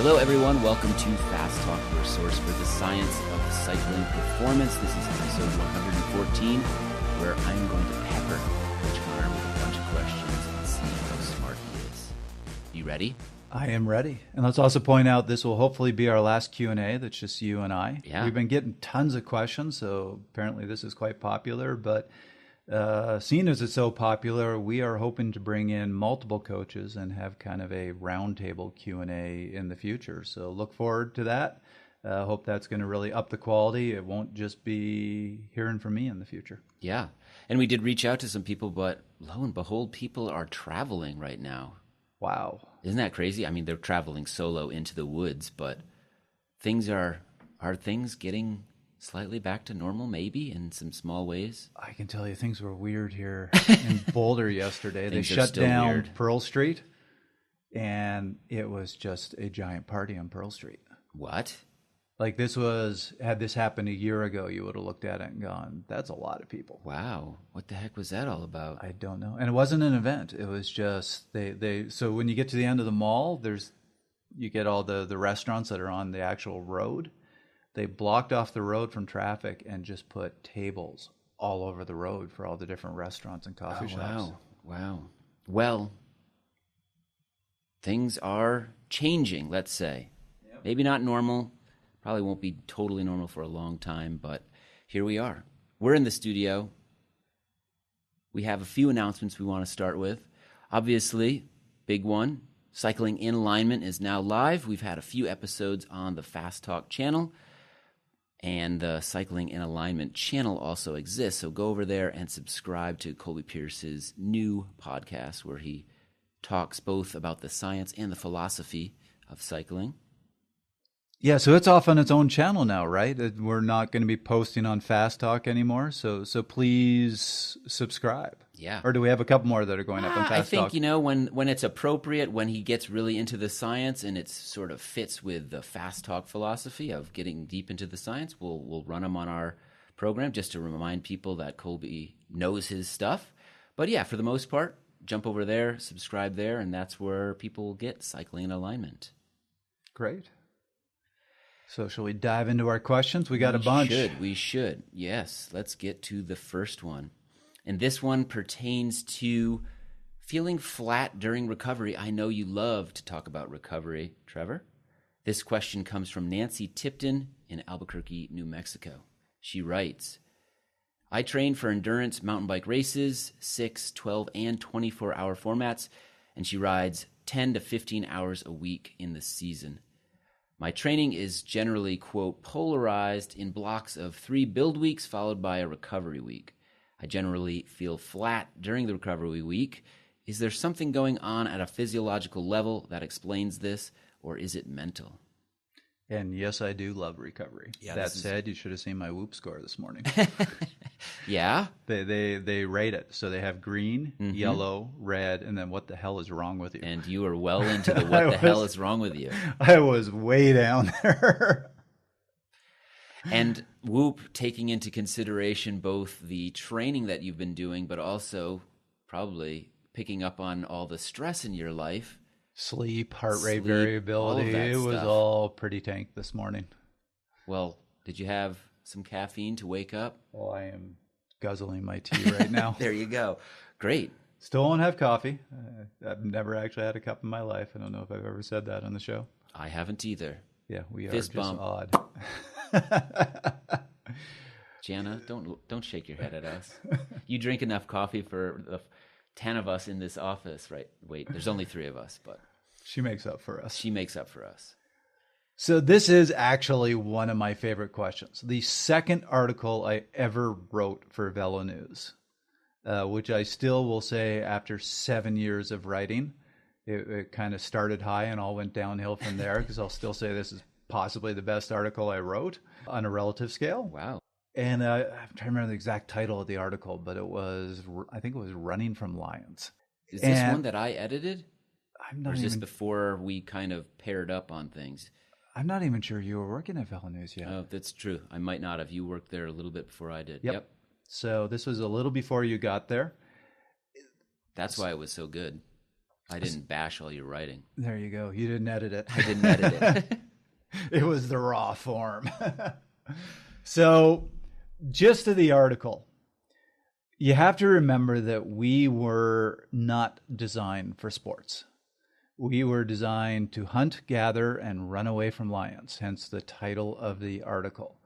Hello, everyone. Welcome to Fast Talk, your source for the science of cycling performance. This is episode 114, where I'm going to pepper Coach Connor with a bunch of questions and see how smart he is. You ready? I am ready. And let's also point out this will hopefully be our last Q&A. That's just you and I. Yeah. We've been getting tons of questions, so apparently this is quite popular. But seeing as it's so popular, we are hoping to bring in multiple coaches and have kind of a roundtable Q&A in the future. So look forward to that. Hope that's going to really up the quality. It won't just be hearing from me in the future. Yeah. And we did reach out to some people, but lo and behold, people are traveling right now. Wow. Isn't that crazy? I mean, they're traveling solo into the woods, but are things getting slightly back to normal, maybe, in some small ways? I can tell you things were weird here in Boulder yesterday. They shut down Pearl Street, and it was just a giant party on Pearl Street. What? Like had this happened a year ago, you would have looked at it and gone, that's a lot of people. Wow. What the heck was that all about? I don't know. And it wasn't an event. It was just, so when you get to the end of the mall, you get all the restaurants that are on the actual road. They blocked off the road from traffic and just put tables all over the road for all the different restaurants and coffee shops. Wow. Well, things are changing, let's say. Yep. Maybe not normal. Probably won't be totally normal for a long time, but here we are. We're in the studio. We have a few announcements we want to start with. Obviously, big one, Cycling in Alignment is now live. We've had a few episodes on the Fast Talk channel, and the Cycling in Alignment channel also exists. So go over there and subscribe to Colby Pierce's new podcast, where he talks both about the science and the philosophy of cycling. Yeah, so it's off on its own channel now, right? We're not going to be posting on Fast Talk anymore, so please subscribe. Yeah. Or do we have a couple more that are going up on Fast Talk? I think, when it's appropriate, when he gets really into the science and it sort of fits with the Fast Talk philosophy of getting deep into the science, we'll run them on our program just to remind people that Colby knows his stuff. But yeah, for the most part, jump over there, subscribe there, and that's where people get Cycling in Alignment. Great. So shall we dive into our questions? We got a bunch. We should. Yes. Let's get to the first one. And this one pertains to feeling flat during recovery. I know you love to talk about recovery, Trevor. This question comes from Nancy Tipton in Albuquerque, New Mexico. She writes, I train for endurance mountain bike races, 6, 12, and 24-hour formats, and she rides 10 to 15 hours a week in the season. My training is generally, quote, polarized in blocks of 3 build weeks followed by a recovery week. I generally feel flat during the recovery week. Is there something going on at a physiological level that explains this, or is it mental? And yes, I do love recovery. Yeah, that said, you should have seen my Whoop score this morning. Yeah? They rate it. So they have green, yellow, red, and then what the hell is wrong with you? And you are well into the what the hell is wrong with you. I was way down there. And Whoop, taking into consideration both the training that you've been doing, but also probably picking up on all the stress in your life. Sleep, heart rate variability. It was all pretty tanked this morning. Well, did you have some caffeine to wake up? Well, I am guzzling my tea right now. There you go. Great. Still won't have coffee. I've never actually had a cup in my life. I don't know if I've ever said that on the show. I haven't either. Yeah, we are Fist just bump. odd. Jana, don't shake your head at us. You drink enough coffee for the 10 of us in this office, right? Wait, there's only 3 of us, but she makes up for us. She makes up for us. So this is actually one of my favorite questions. The second article I ever wrote for Velo News, which I still will say after 7 years of writing, it kind of started high and all went downhill from there, because I'll still say this is possibly the best article I wrote on a relative scale. Wow. And I'm trying to remember the exact title of the article, but I think it was Running from Lions. Is this one that I edited? I'm not or is this before we kind of paired up on things? I'm not even sure you were working at Velo News yet. Oh, that's true. I might not have. You worked there a little bit before I did. Yep. So this was a little before you got there. That's why it was so good. I didn't bash all your writing. There you go. You didn't edit it. I didn't edit it. It was the raw form. So, gist of the article. You have to remember that we were not designed for sports. We were designed to hunt, gather, and run away from lions, hence the title of the article.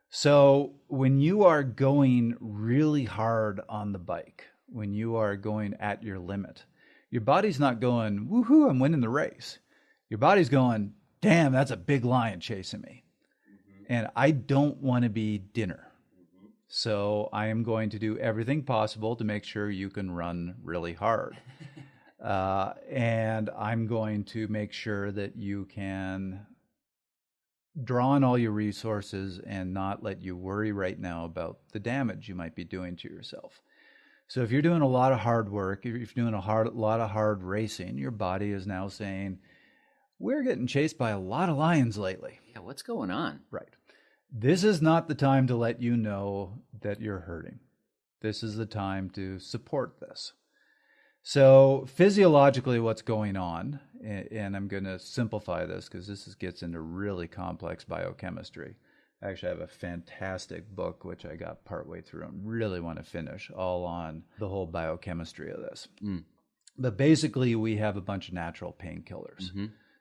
So when you are going really hard on the bike, when you are going at your limit, your body's not going, woohoo, I'm winning the race. Your body's going, damn, that's a big lion chasing me. And I don't want to be dinner. So I am going to do everything possible to make sure you can run really hard. And I'm going to make sure that you can draw on all your resources and not let you worry right now about the damage you might be doing to yourself. So if you're doing a lot of hard work, if you're doing a lot of hard racing, your body is now saying, we're getting chased by a lot of lions lately. Yeah, what's going on? Right. This is not the time to let you know that you're hurting. This is the time to support this. So physiologically, what's going on, and I'm going to simplify this because this gets into really complex biochemistry. I actually have a fantastic book, which I got partway through and really want to finish, all on the whole biochemistry of this. But basically, we have a bunch of natural painkillers.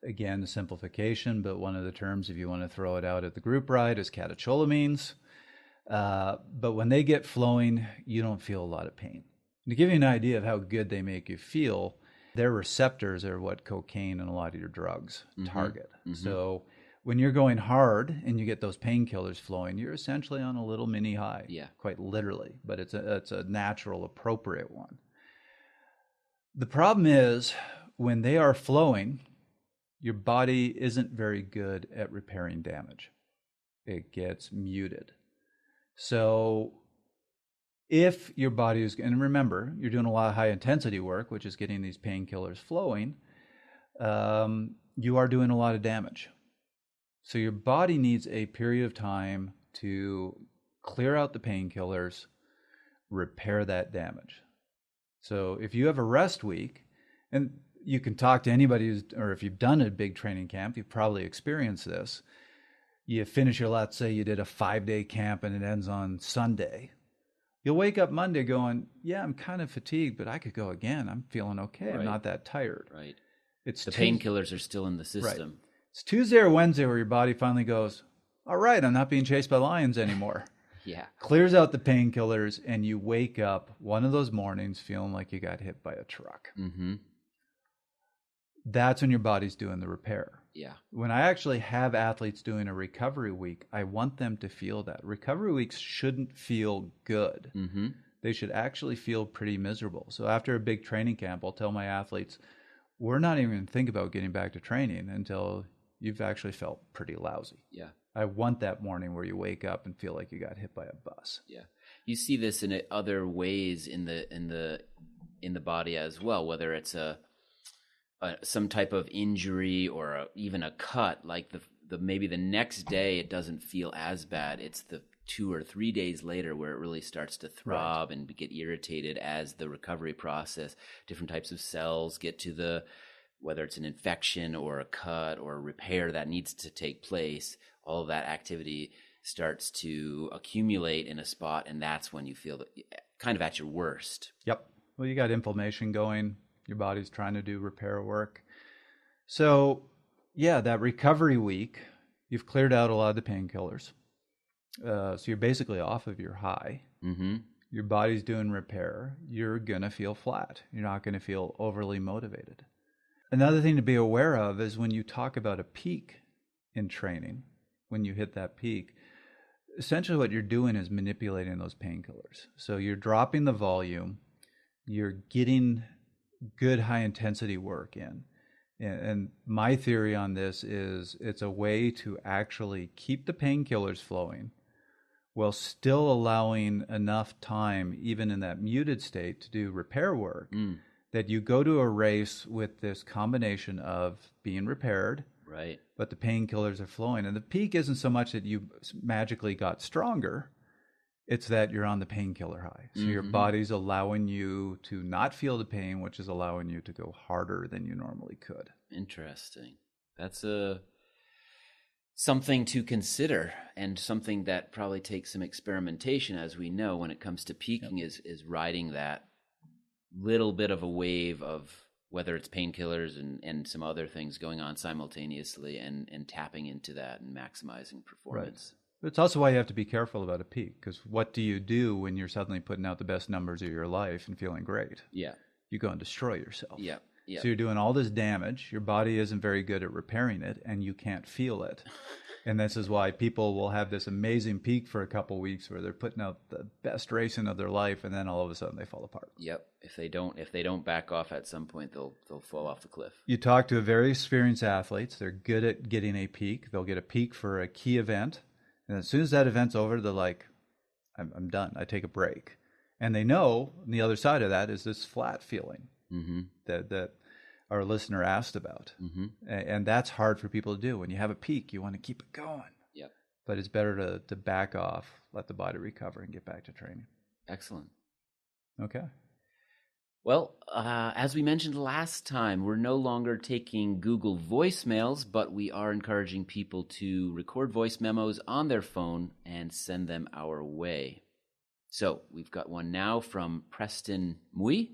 Again, the simplification, but one of the terms, if you want to throw it out at the group ride, is catecholamines. But when they get flowing, you don't feel a lot of pain. To give you an idea of how good they make you feel, their receptors are what cocaine and a lot of your drugs target. So when you're going hard and you get those painkillers flowing, you're essentially on a little mini high, quite literally, but it's a natural, appropriate one. The problem is when they are flowing, your body isn't very good at repairing damage. It gets muted. So if your body is, and remember, you're doing a lot of high intensity work, which is getting these painkillers flowing, you are doing a lot of damage. So your body needs a period of time to clear out the painkillers, repair that damage. So if you have a rest week, and you can talk to anybody or if you've done a big training camp, you've probably experienced this. You finish let's say you did a 5-day camp and it ends on Sunday. You'll wake up Monday going, yeah, I'm kind of fatigued, but I could go again. I'm feeling okay. Right. I'm not that tired. Right. The painkillers are still in the system. Right. It's Tuesday or Wednesday where your body finally goes, all right, I'm not being chased by lions anymore. Clears out the painkillers, and you wake up one of those mornings feeling like you got hit by a truck. That's when your body's doing the repair. When I actually have athletes doing a recovery week, I want them to feel that. Recovery weeks shouldn't feel good. They should actually feel pretty miserable. So after a big training camp, I'll tell my athletes, we're not even going to think about getting back to training until you've actually felt pretty lousy. I want that morning where you wake up and feel like you got hit by a bus. You see this in other ways in the body as well, whether it's some type of injury or even a cut, like maybe the next day it doesn't feel as bad. It's the 2 or 3 days later where it really starts to throb and get irritated as the recovery process, different types of cells get to whether it's an infection or a cut or a repair that needs to take place, all of that activity starts to accumulate in a spot, and that's when you feel kind of at your worst. Well, you got inflammation going. Your body's trying to do repair work. So, that recovery week, you've cleared out a lot of the painkillers. So you're basically off of your high. Your body's doing repair. You're going to feel flat. You're not going to feel overly motivated. Another thing to be aware of is when you talk about a peak in training, when you hit that peak, essentially what you're doing is manipulating those painkillers. So you're dropping the volume. You're getting good high-intensity work in. And my theory on this is it's a way to actually keep the painkillers flowing while still allowing enough time, even in that muted state, to do repair work, that you go to a race with this combination of being repaired, but the painkillers are flowing. And the peak isn't so much that you magically got stronger. It's that you're on the painkiller high. So your body's allowing you to not feel the pain, which is allowing you to go harder than you normally could. Interesting. That's something to consider, and something that probably takes some experimentation, as we know, when it comes to peaking, is riding that little bit of a wave of whether it's painkillers and some other things going on simultaneously, and tapping into that and maximizing performance. Right. It's also why you have to be careful about a peak, because what do you do when you're suddenly putting out the best numbers of your life and feeling great? Yeah. You go and destroy yourself. Yeah. Yeah. So you're doing all this damage. Your body isn't very good at repairing it, and you can't feel it. And this is why people will have this amazing peak for a couple of weeks where they're putting out the best racing of their life, and then all of a sudden they fall apart. Yep. If they don't back off at some point, they'll fall off the cliff. You talk to very experienced athletes. They're good at getting a peak. They'll get a peak for a key event. And as soon as that event's over, they're like, I'm done. I take a break. And they know on the other side of that is this flat feeling that our listener asked about. And that's hard for people to do. When you have a peak, you want to keep it going. Yep. But it's better to back off, let the body recover, and get back to training. Excellent. Okay. Well, as we mentioned last time, we're no longer taking Google voicemails, but we are encouraging people to record voice memos on their phone and send them our way. So we've got one now from Preston Mui.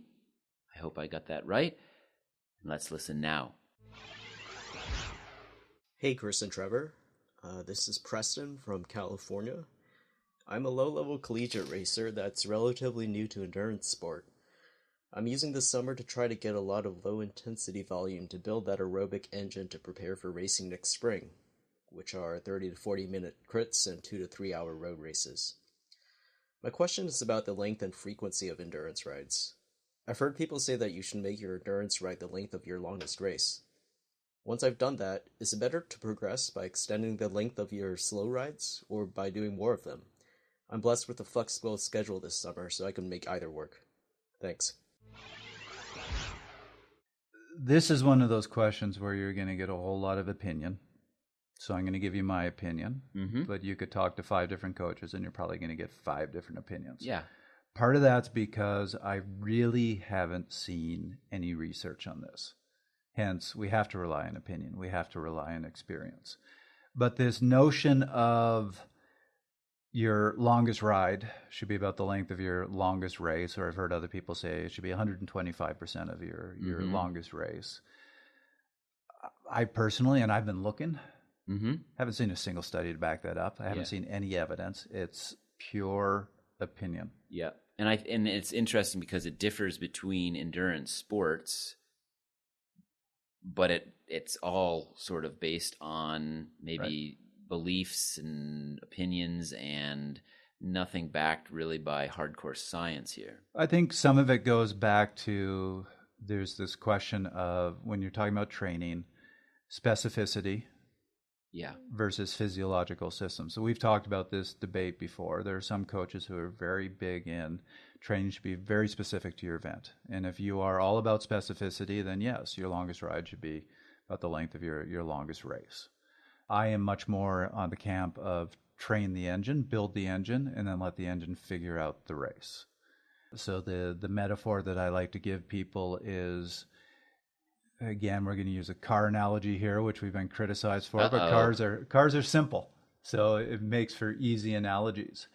I hope I got that right. Let's listen now. Hey, Chris and Trevor. This is Preston from California. I'm a low-level collegiate racer that's relatively new to endurance sport. I'm using this summer to try to get a lot of low-intensity volume to build that aerobic engine to prepare for racing next spring, which are 30 to 40-minute crits and 2 to 3 hour road races. My question is about the length and frequency of endurance rides. I've heard people say that you should make your endurance ride the length of your longest race. Once I've done that, is it better to progress by extending the length of your slow rides, or by doing more of them? I'm blessed with a flexible schedule this summer, so I can make either work. Thanks. This is one of those questions where you're going to get a whole lot of opinion. So I'm going to give you my opinion, but you could talk to 5 different coaches and you're probably going to get 5 different opinions. Yeah. Part of that's because I really haven't seen any research on this. Hence, we have to rely on opinion. We have to rely on experience. But this notion of your longest ride should be about the length of your longest race, or I've heard other people say it should be 125% of your longest race. I personally, and I've been looking, haven't seen a single study to back that up. I haven't seen any evidence. It's pure opinion. Yeah. And it's interesting because it differs between endurance sports, but it's all sort of based on maybe beliefs and opinions, and nothing backed really by hardcore science here. I think some of it goes back to, there's this question of, when you're talking about training, specificity versus physiological systems. So we've talked about this debate before. There are some coaches who are very big in training should be very specific to your event. And if you are all about specificity, then yes, your longest ride should be about the length of your longest race. I am much more on the camp of train the engine, build the engine, and then let the engine figure out the race. So the metaphor that I like to give people is, again, we're going to use a car analogy here, which we've been criticized for, but cars are simple. So it makes for easy analogies.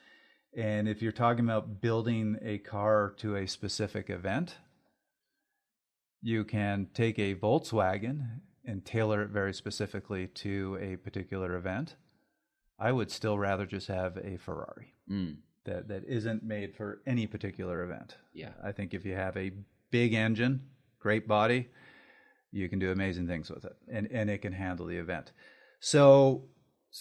And if you're talking about building a car to a specific event, you can take a Volkswagen and tailor it very specifically to a particular event. I would still rather just have a Ferrari that isn't made for any particular event. Yeah. I think if you have a big engine, great body, you can do amazing things with it, and it can handle the event. So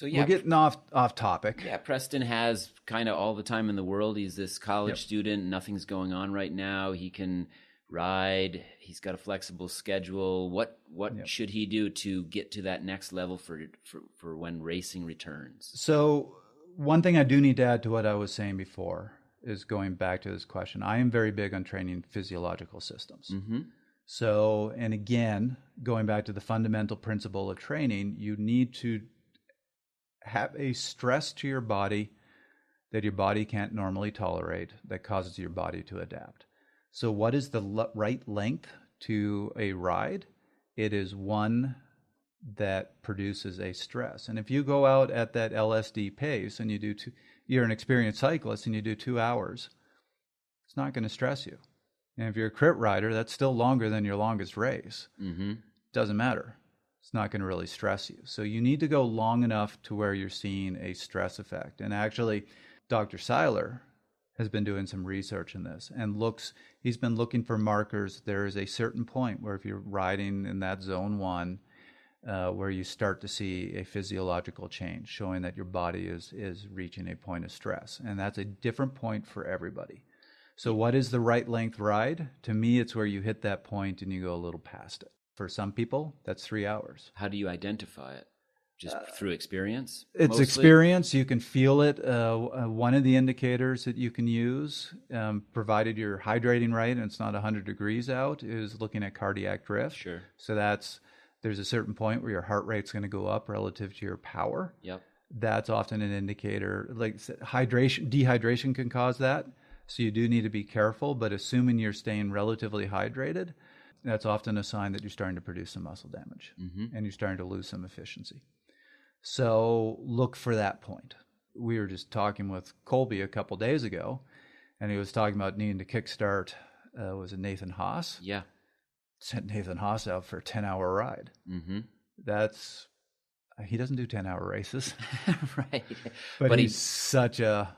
we're getting off topic. Yeah, Preston has kind of all the time in the world. He's this college student. Nothing's going on right now. He can ride. He's got a flexible schedule. What should he do to get to that next level for when racing returns? So one thing I do need to add to what I was saying before is going back to this question. I am very big on training physiological systems. So, and again, going back to the fundamental principle of training, you need to have a stress to your body that your body can't normally tolerate that causes your body to adapt. So what is the right length to a ride? It is one that produces a stress. And if you go out at that LSD pace and you're an experienced cyclist and you do 2 hours, it's not going to stress you. And if you're a crit rider, that's still longer than your longest race. Mm-hmm. Doesn't matter. It's not going to really stress you. So you need to go long enough to where you're seeing a stress effect. And actually, Dr. Seiler has been doing some research in this and he's been looking for markers. There is a certain point where if you're riding in that zone 1, where you start to see a physiological change showing that your body is reaching a point of stress. And that's a different point for everybody. So what is the right length ride? To me, it's where you hit that point and you go a little past it. For some people, that's 3 hours. How do you identify it? Just through experience? It's mostly? Experience. You can feel it. One of the indicators that you can use, provided you're hydrating right and it's not 100 degrees out, is looking at cardiac drift. Sure. So there's a certain point where your heart rate's going to go up relative to your power. Yep. That's often an indicator. Like dehydration can cause that. So you do need to be careful, but assuming you're staying relatively hydrated, that's often a sign that you're starting to produce some muscle damage and you're starting to lose some efficiency. So look for that point. We were just talking with Colby a couple days ago, and he was talking about needing to kickstart, was it Nathan Haas? Yeah. Sent Nathan Haas out for a 10-hour ride. Mm-hmm. He doesn't do 10-hour races. Right. But he's such a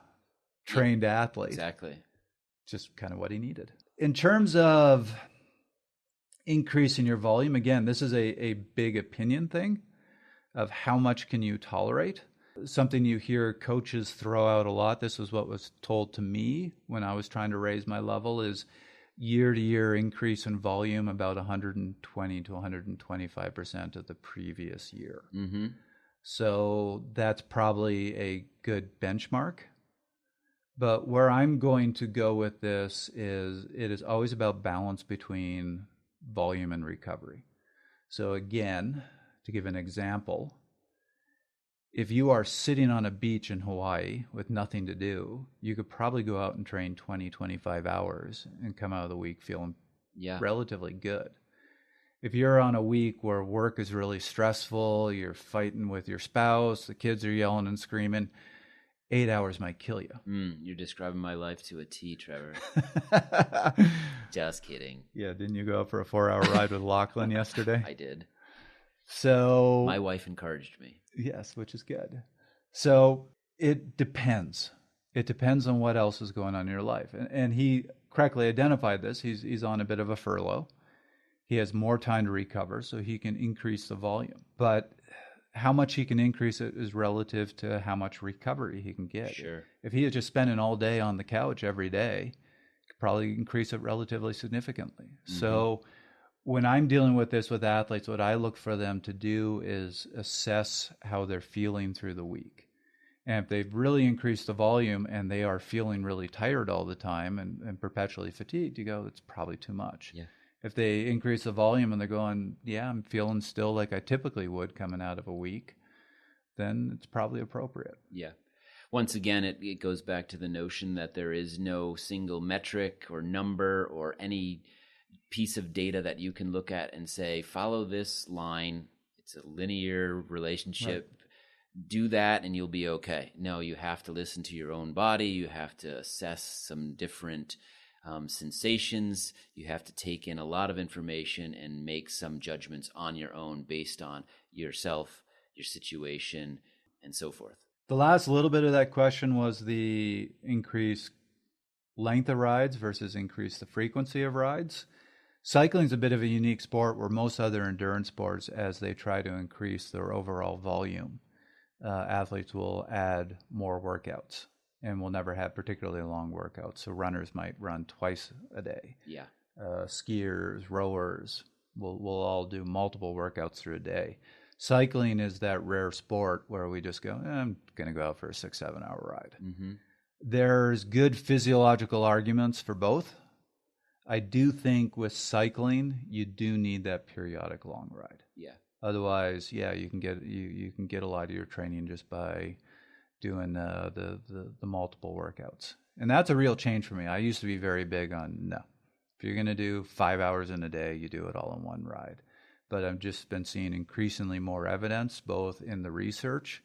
trained athlete. Exactly. Just kind of what he needed. In terms of increasing your volume, again, this is a big opinion thing of how much can you tolerate. Something you hear coaches throw out a lot, this was what was told to me when I was trying to raise my level, is year-to-year increase in volume about 120 to 125% of the previous year. Mm-hmm. So that's probably a good benchmark. But where I'm going to go with this is it is always about balance between volume and recovery. So again, to give an example, if you are sitting on a beach in Hawaii with nothing to do, you could probably go out and train 20, 25 hours and come out of the week feeling relatively good. If you're on a week where work is really stressful, you're fighting with your spouse, the kids are yelling and screaming, 8 hours might kill you. You're describing my life to a T, Trevor. Just kidding. Yeah, didn't you go out for a 4-hour ride with Lachlan yesterday? I did. So my wife encouraged me. Yes, which is good. So it depends. It depends on what else is going on in your life. And he correctly identified this. He's on a bit of a furlough. He has more time to recover, so he can increase the volume. But how much he can increase it is relative to how much recovery he can get. Sure. If he is just spending all day on the couch every day, he could probably increase it relatively significantly. Mm-hmm. So when I'm dealing with this with athletes, what I look for them to do is assess how they're feeling through the week. And if they've really increased the volume and they are feeling really tired all the time and perpetually fatigued, you go, that's probably too much. Yeah. If they increase the volume and they're going, yeah, I'm feeling still like I typically would coming out of a week, then it's probably appropriate. Yeah. Once again, it goes back to the notion that there is no single metric or number or any piece of data that you can look at and say, follow this line. It's a linear relationship. Right. Do that and you'll be okay. No, you have to listen to your own body. You have to assess some different sensations. You have to take in a lot of information and make some judgments on your own based on yourself, your situation, and so forth. The last little bit of that question was the increased length of rides versus increase the frequency of rides. Cycling is a bit of a unique sport where most other endurance sports, as they try to increase their overall volume, athletes will add more workouts and will never have particularly long workouts. So runners might run twice a day. Yeah. Skiers, rowers will all do multiple workouts through a day. Cycling is that rare sport where we just go, I'm going to go out for a 6-7 hour ride. Mm-hmm. There's good physiological arguments for both. I do think with cycling, you do need that periodic long ride. Yeah. Otherwise, yeah, you can get a lot of your training just by doing the multiple workouts. And that's a real change for me. I used to be very big on, no, if you're going to do 5 hours in a day, you do it all in one ride. But I've just been seeing increasingly more evidence, both in the research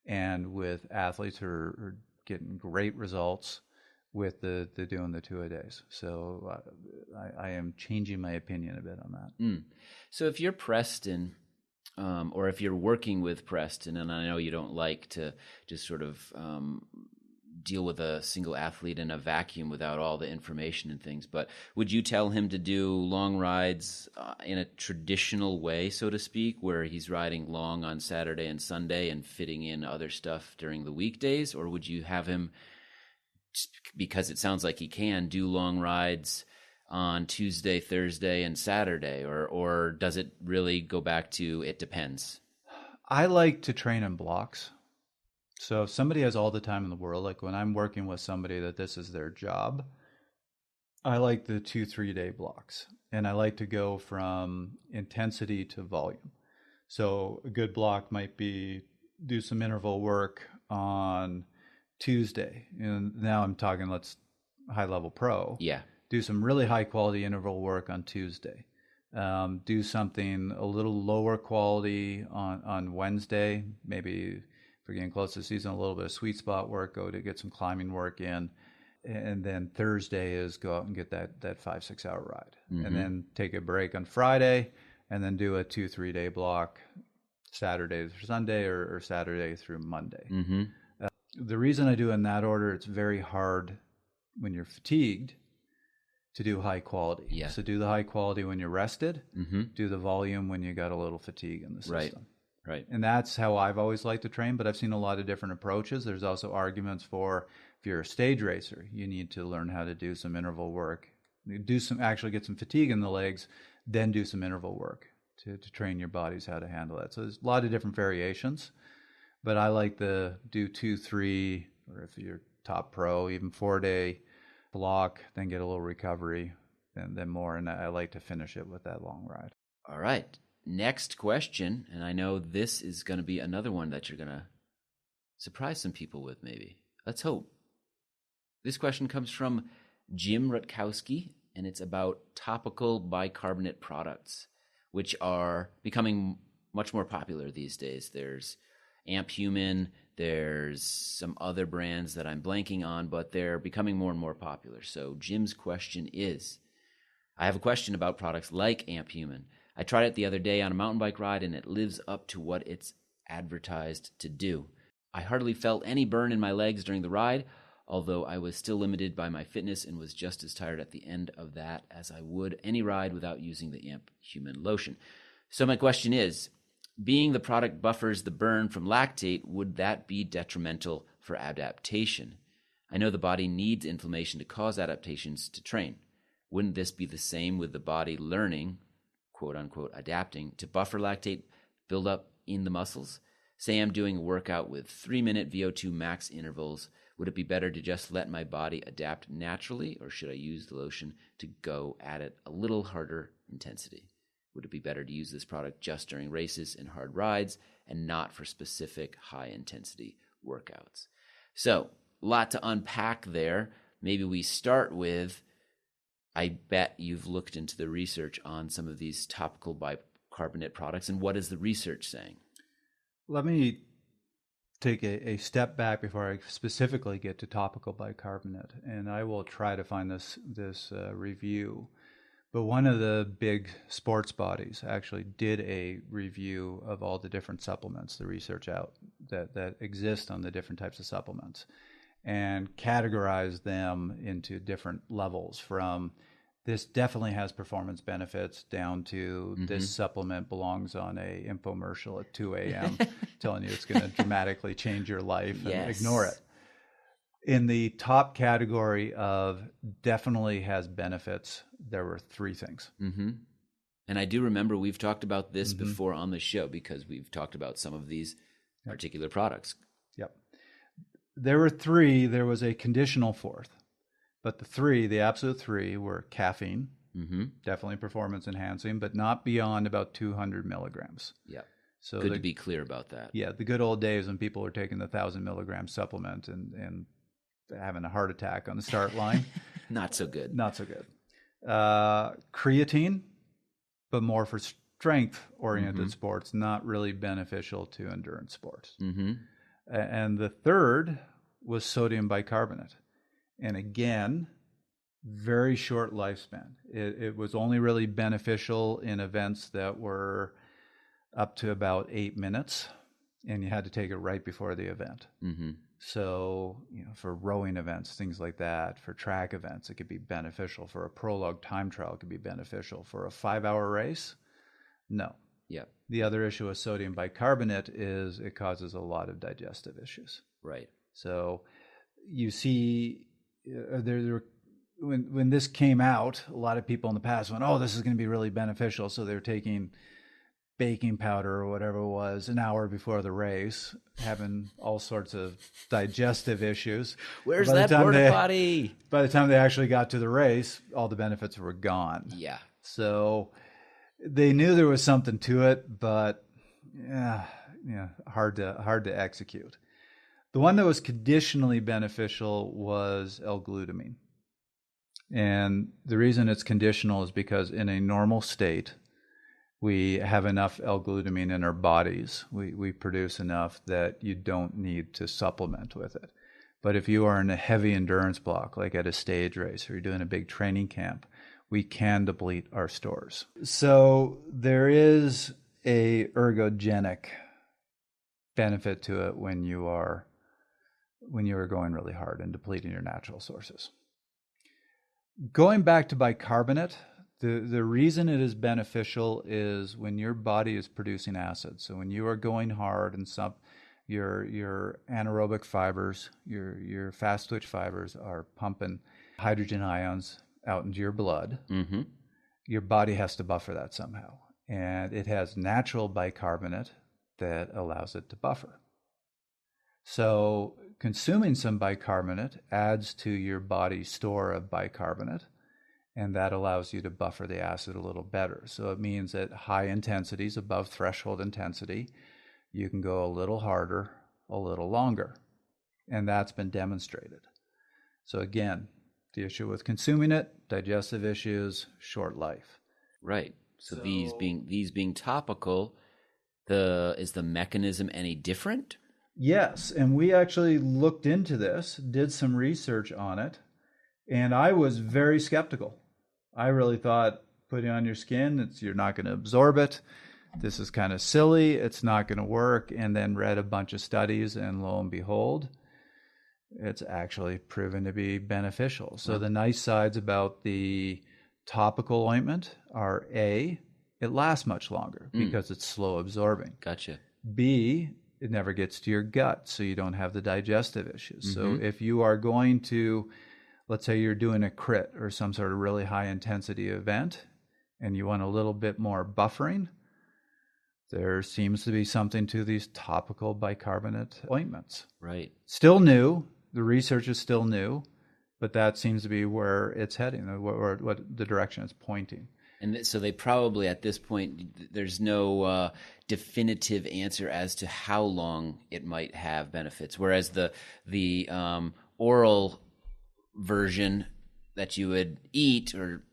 and with athletes who are getting great results with the doing the 2-a-days. So I am changing my opinion a bit on that. So if you're Preston, or if you're working with Preston, and I know you don't like to just sort of deal with a single athlete in a vacuum without all the information and things, but would you tell him to do long rides in a traditional way, so to speak, where he's riding long on Saturday and Sunday and fitting in other stuff during the weekdays? Or would you have him, because it sounds like he can, do long rides on Tuesday, Thursday, and Saturday? Or does it really go back to it depends? I like to train in blocks. So if somebody has all the time in the world, like when I'm working with somebody that this is their job, I like the 2-3 day blocks. And I like to go from intensity to volume. So a good block might be do some interval work on Tuesday. And now I'm talking, let's high level pro. Yeah. Do some really high quality interval work on Tuesday. Do something a little lower quality on Wednesday, maybe. If we're getting close to the season, a little bit of sweet spot work, go to get some climbing work in. And then Thursday is go out and get that 5-6 hour ride. Mm-hmm. And then take a break on Friday and then do a 2-3 day block Saturday through Sunday or Saturday through Monday. Mm-hmm. The reason I do it in that order, it's very hard when you're fatigued to do high quality. Yeah. So do the high quality when you're rested, do the volume when you got a little fatigue in the system. Right. And that's how I've always liked to train, but I've seen a lot of different approaches. There's also arguments for if you're a stage racer, you need to learn how to do some interval work, actually get some fatigue in the legs, then do some interval work to train your bodies how to handle that. So there's a lot of different variations, but I like to do 2, 3, or if you're top pro, even 4-day block, then get a little recovery, then more. And I like to finish it with that long ride. All right. Next question, and I know this is going to be another one that you're going to surprise some people with, maybe. Let's hope. This question comes from Jim Rutkowski, and it's about topical bicarbonate products, which are becoming much more popular these days. There's Amp Human, there's some other brands that I'm blanking on, but they're becoming more and more popular. So Jim's question is, I have a question about products like Amp Human. I tried it the other day on a mountain bike ride, and it lives up to what it's advertised to do. I hardly felt any burn in my legs during the ride, although I was still limited by my fitness and was just as tired at the end of that as I would any ride without using the Amp Human lotion. So my question is, being the product buffers the burn from lactate, would that be detrimental for adaptation? I know the body needs inflammation to cause adaptations to train. Wouldn't this be the same with the body learning, quote-unquote, adapting to buffer lactate buildup in the muscles? Say I'm doing a workout with 3-minute VO2 max intervals. Would it be better to just let my body adapt naturally, or should I use the lotion to go at it a little harder intensity? Would it be better to use this product just during races and hard rides and not for specific high-intensity workouts? So, a lot to unpack there. Maybe we start with, I bet you've looked into the research on some of these topical bicarbonate products, and what is the research saying? Let me take a step back before I specifically get to topical bicarbonate, and I will try to find this review. But one of the big sports bodies actually did a review of all the different supplements, the research out that exist on the different types of supplements, and categorized them into different levels, from this definitely has performance benefits down to this supplement belongs on a infomercial at 2 a.m. telling you it's going to dramatically change your life, and ignore it. In the top category of definitely has benefits, there were 3 things. Mm-hmm. And I do remember we've talked about this before on the show, because we've talked about some of these particular products. Yep. There were 3. There was a conditional 4th. But the absolute 3 were caffeine, definitely performance enhancing, but not beyond about 200 milligrams. Yep. So Good to be clear about that. Yeah, the good old days when people were taking the 1,000 milligram supplement and having a heart attack on the start line. Not so good. Not so good. Creatine, but more for strength-oriented sports, not really beneficial to endurance sports. And the third was sodium bicarbonate. And again, very short lifespan. It was only really beneficial in events that were up to about 8 minutes, and you had to take it right before the event. So, for rowing events, things like that, for track events, it could be beneficial. For a prologue time trial, it could be beneficial. For a 5-hour race, no. Yeah. The other issue with sodium bicarbonate is it causes a lot of digestive issues. Right. So you see, when this came out, a lot of people in the past went, "Oh, this is going to be really beneficial." So they're taking baking powder or whatever it was an hour before the race, having all sorts of digestive issues. Where's that porta potty? By the time they actually got to the race, all the benefits were gone. Yeah. So they knew there was something to it, but hard to execute. The one that was conditionally beneficial was L-glutamine. And the reason it's conditional is because in a normal state, we have enough L-glutamine in our bodies. We produce enough that you don't need to supplement with it. But if you are in a heavy endurance block, like at a stage race, or you're doing a big training camp, we can deplete our stores. So there is a ergogenic benefit to it when you are going really hard and depleting your natural sources. Going back to bicarbonate, the reason it is beneficial is when your body is producing acid. So when you are going hard and your anaerobic fibers, your fast twitch fibers are pumping hydrogen ions out into your blood, your body has to buffer that somehow. And it has natural bicarbonate that allows it to buffer. So consuming some bicarbonate adds to your body's store of bicarbonate, and that allows you to buffer the acid a little better. So it means at high intensities, above threshold intensity, you can go a little harder, a little longer. And that's been demonstrated. So again, the issue with consuming it, digestive issues, short life. Right. So these being topical, is the mechanism any different? Yes, and we actually looked into this, did some research on it, and I was very skeptical. I really thought putting it on your skin, you're not going to absorb it. This is kind of silly. It's not going to work. And then read a bunch of studies, and lo and behold, it's actually proven to be beneficial. So the nice sides about the topical ointment are A, it lasts much longer because it's slow absorbing. Gotcha. B, it never gets to your gut, so you don't have the digestive issues. So if you are going to, let's say you're doing a crit or some sort of really high intensity event and you want a little bit more buffering, there seems to be something to these topical bicarbonate ointments. Right. Still new. The research is still new, but that seems to be where it's heading, or what the direction it's pointing. And so they probably, at this point, there's no definitive answer as to how long it might have benefits. Whereas the oral version that you would eat or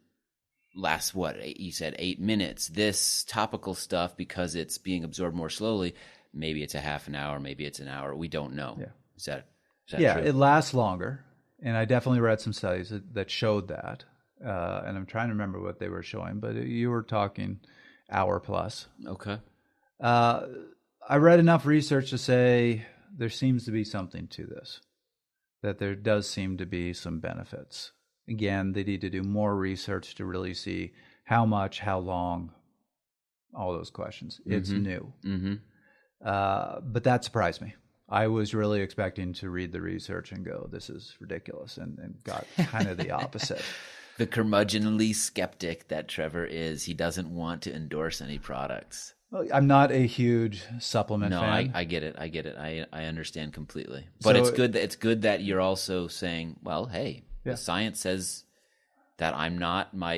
lasts, you said 8 minutes. This topical stuff, because it's being absorbed more slowly, maybe it's a half an hour, maybe it's an hour. We don't know. Yeah. Is that yeah, true? It lasts longer. And I definitely read some studies that showed that. And I'm trying to remember what they were showing, but you were talking hour plus. Okay. I read enough research to say there seems to be something to this, that there does seem to be some benefits. Again, they need to do more research to really see how much, how long, all those questions. It's new. But that surprised me. I was really expecting to read the research and go, this is ridiculous, and got kind of the opposite. The curmudgeonly skeptic that Trevor is, he doesn't want to endorse any products. Well, I'm not a huge supplement fan. No, I get it. I understand completely. But so, it's good that you're also saying, well, hey, the science says that I'm not, my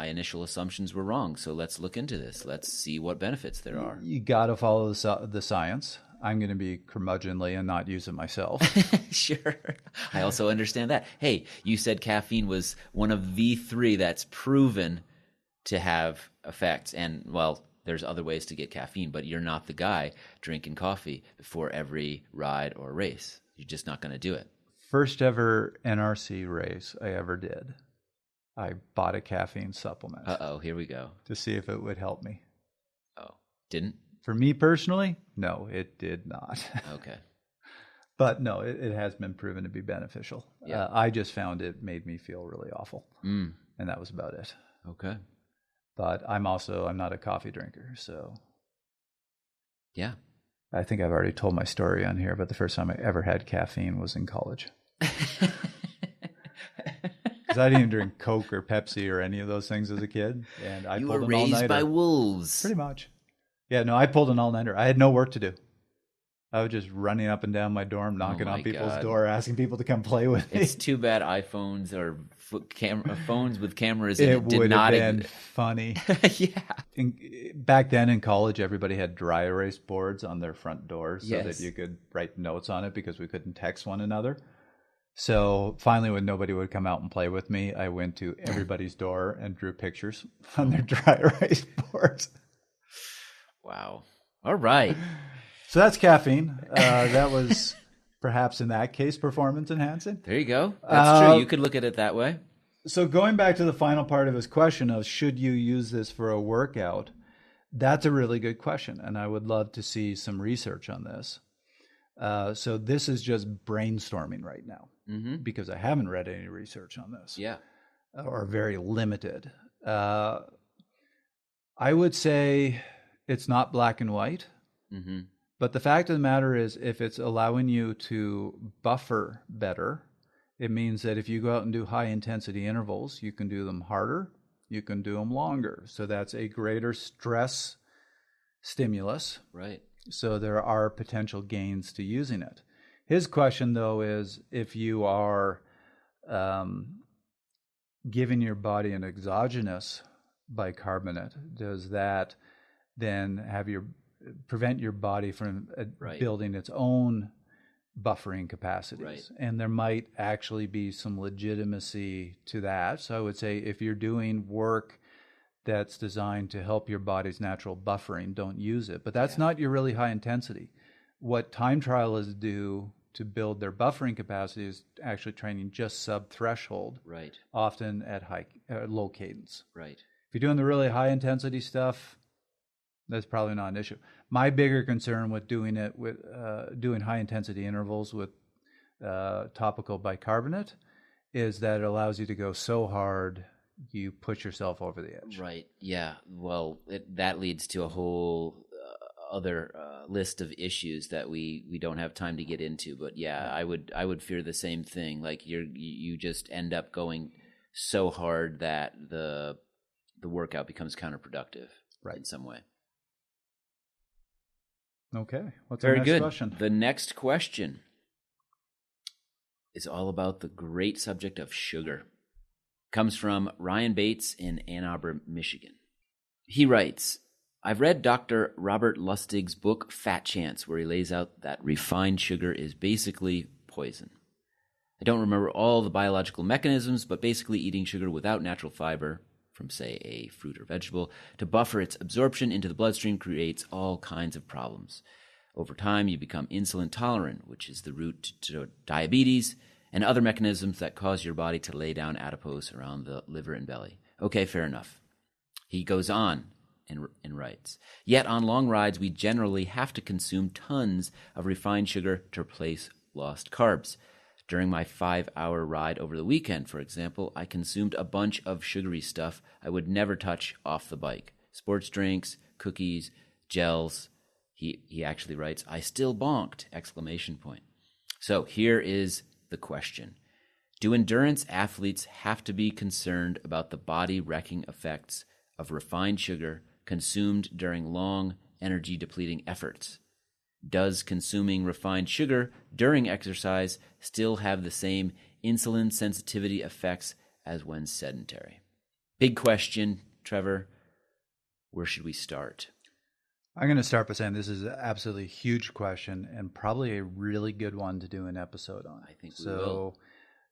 initial assumptions were wrong. So let's look into this. Let's see what benefits there are. You got to follow the science. I'm going to be curmudgeonly and not use it myself. Sure. I also understand that. Hey, you said caffeine was one of the 3 that's proven to have effects. And, well, there's other ways to get caffeine, but you're not the guy drinking coffee before every ride or race. You're just not going to do it. First ever NRC race I ever did, I bought a caffeine supplement. Uh-oh, here we go. To see if it would help me. Oh, didn't? For me personally, no, it did not. Okay. But no, it has been proven to be beneficial. Yeah. I just found it made me feel really awful. And that was about it. Okay. But I'm not a coffee drinker, so. Yeah. I think I've already told my story on here, but the first time I ever had caffeine was in college. Because I didn't drink Coke or Pepsi or any of those things as a kid. And I You pulled were an all-nighter. raised by wolves. Pretty much. Yeah, no, I pulled an all-nighter. I had no work to do. I was just running up and down my dorm, knocking on people's door, asking people to come play with me. It's too bad iPhones or phones with cameras It did would not have been funny. Yeah. Back then in college, everybody had dry erase boards on their front doors so Yes. that you could write notes on it because we couldn't text one another. So finally, when nobody would come out and play with me, I went to everybody's door and drew pictures on their dry erase boards. Wow. All right. So that's caffeine. That was perhaps in that case performance enhancing. There you go. That's true. You could look at it that way. So going back to the final part of his question of should you use this for a workout, that's a really good question. And I would love to see some research on this. So this is just brainstorming right now because I haven't read any research on this. Yeah. Or very limited. I would say it's not black and white. But the fact of the matter is, if it's allowing you to buffer better, it means that if you go out and do high intensity intervals, you can do them harder, you can do them longer. So that's a greater stress stimulus. Right. So there are potential gains to using it. His question, though, is if you are giving your body an exogenous bicarbonate, does that then prevent your body from building its own buffering capacities? Right. And there might actually be some legitimacy to that. So I would say if you're doing work that's designed to help your body's natural buffering, don't use it. But that's not your really high intensity. What time trialists do to build their buffering capacity is actually training just sub-threshold, Right. often at low cadence. Right. If you're doing the really high intensity stuff, that's probably not an issue. My bigger concern with doing it with doing high intensity intervals with topical bicarbonate is that it allows you to go so hard you push yourself over the edge. Right. Yeah. Well, that leads to a whole other list of issues that we don't have time to get into. But yeah, I would fear the same thing. Like you just end up going so hard that the workout becomes counterproductive in some way. Okay. What's Very our next good. question? The next question is all about the great subject of sugar. Comes from Ryan Bates in Ann Arbor, Michigan. He writes, I've read Dr. Robert Lustig's book, Fat Chance, where he lays out that refined sugar is basically poison. I don't remember all the biological mechanisms, but basically eating sugar without natural fiber, from, say, a fruit or vegetable, to buffer its absorption into the bloodstream creates all kinds of problems. Over time, you become insulin tolerant, which is the root to diabetes, and other mechanisms that cause your body to lay down adipose around the liver and belly. Okay, fair enough. He goes on and writes, yet on long rides, we generally have to consume tons of refined sugar to replace lost carbs. During my 5-hour ride over the weekend, for example, I consumed a bunch of sugary stuff I would never touch off the bike. Sports drinks, cookies, gels. He actually writes, I still bonked! ! So here is the question. Do endurance athletes have to be concerned about the body-wrecking effects of refined sugar consumed during long, energy-depleting efforts? Does consuming refined sugar during exercise still have the same insulin sensitivity effects as when sedentary? Big question, Trevor. Where should we start? I'm going to start by saying this is an absolutely huge question and probably a really good one to do an episode on. I think we will.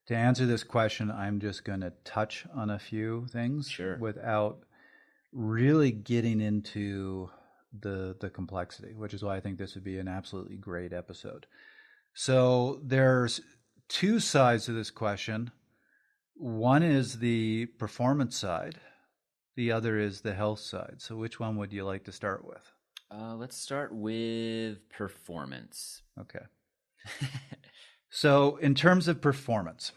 To answer this question, I'm just going to touch on a few things without really getting into the complexity, which is why I think this would be an absolutely great episode. So there's two sides to this question. One is the performance side. The other is the health side. So which one would you like to start with? Let's start with performance. Okay. So in terms of performance,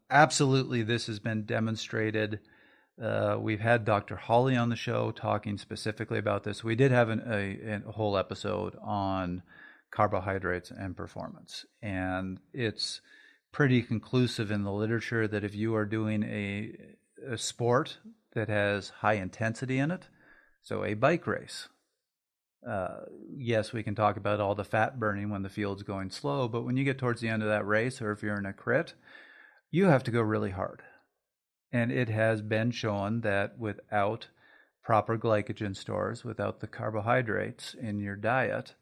absolutely this has been demonstrated. We've had Dr. Hawley on the show talking specifically about this. We did have a whole episode on carbohydrates and performance. And it's pretty conclusive in the literature that if you are doing a sport that has high intensity in it, so a bike race, yes, we can talk about all the fat burning when the field's going slow, but when you get towards the end of that race, or if you're in a crit, you have to go really hard. And it has been shown that without proper glycogen stores, without the carbohydrates in your diet,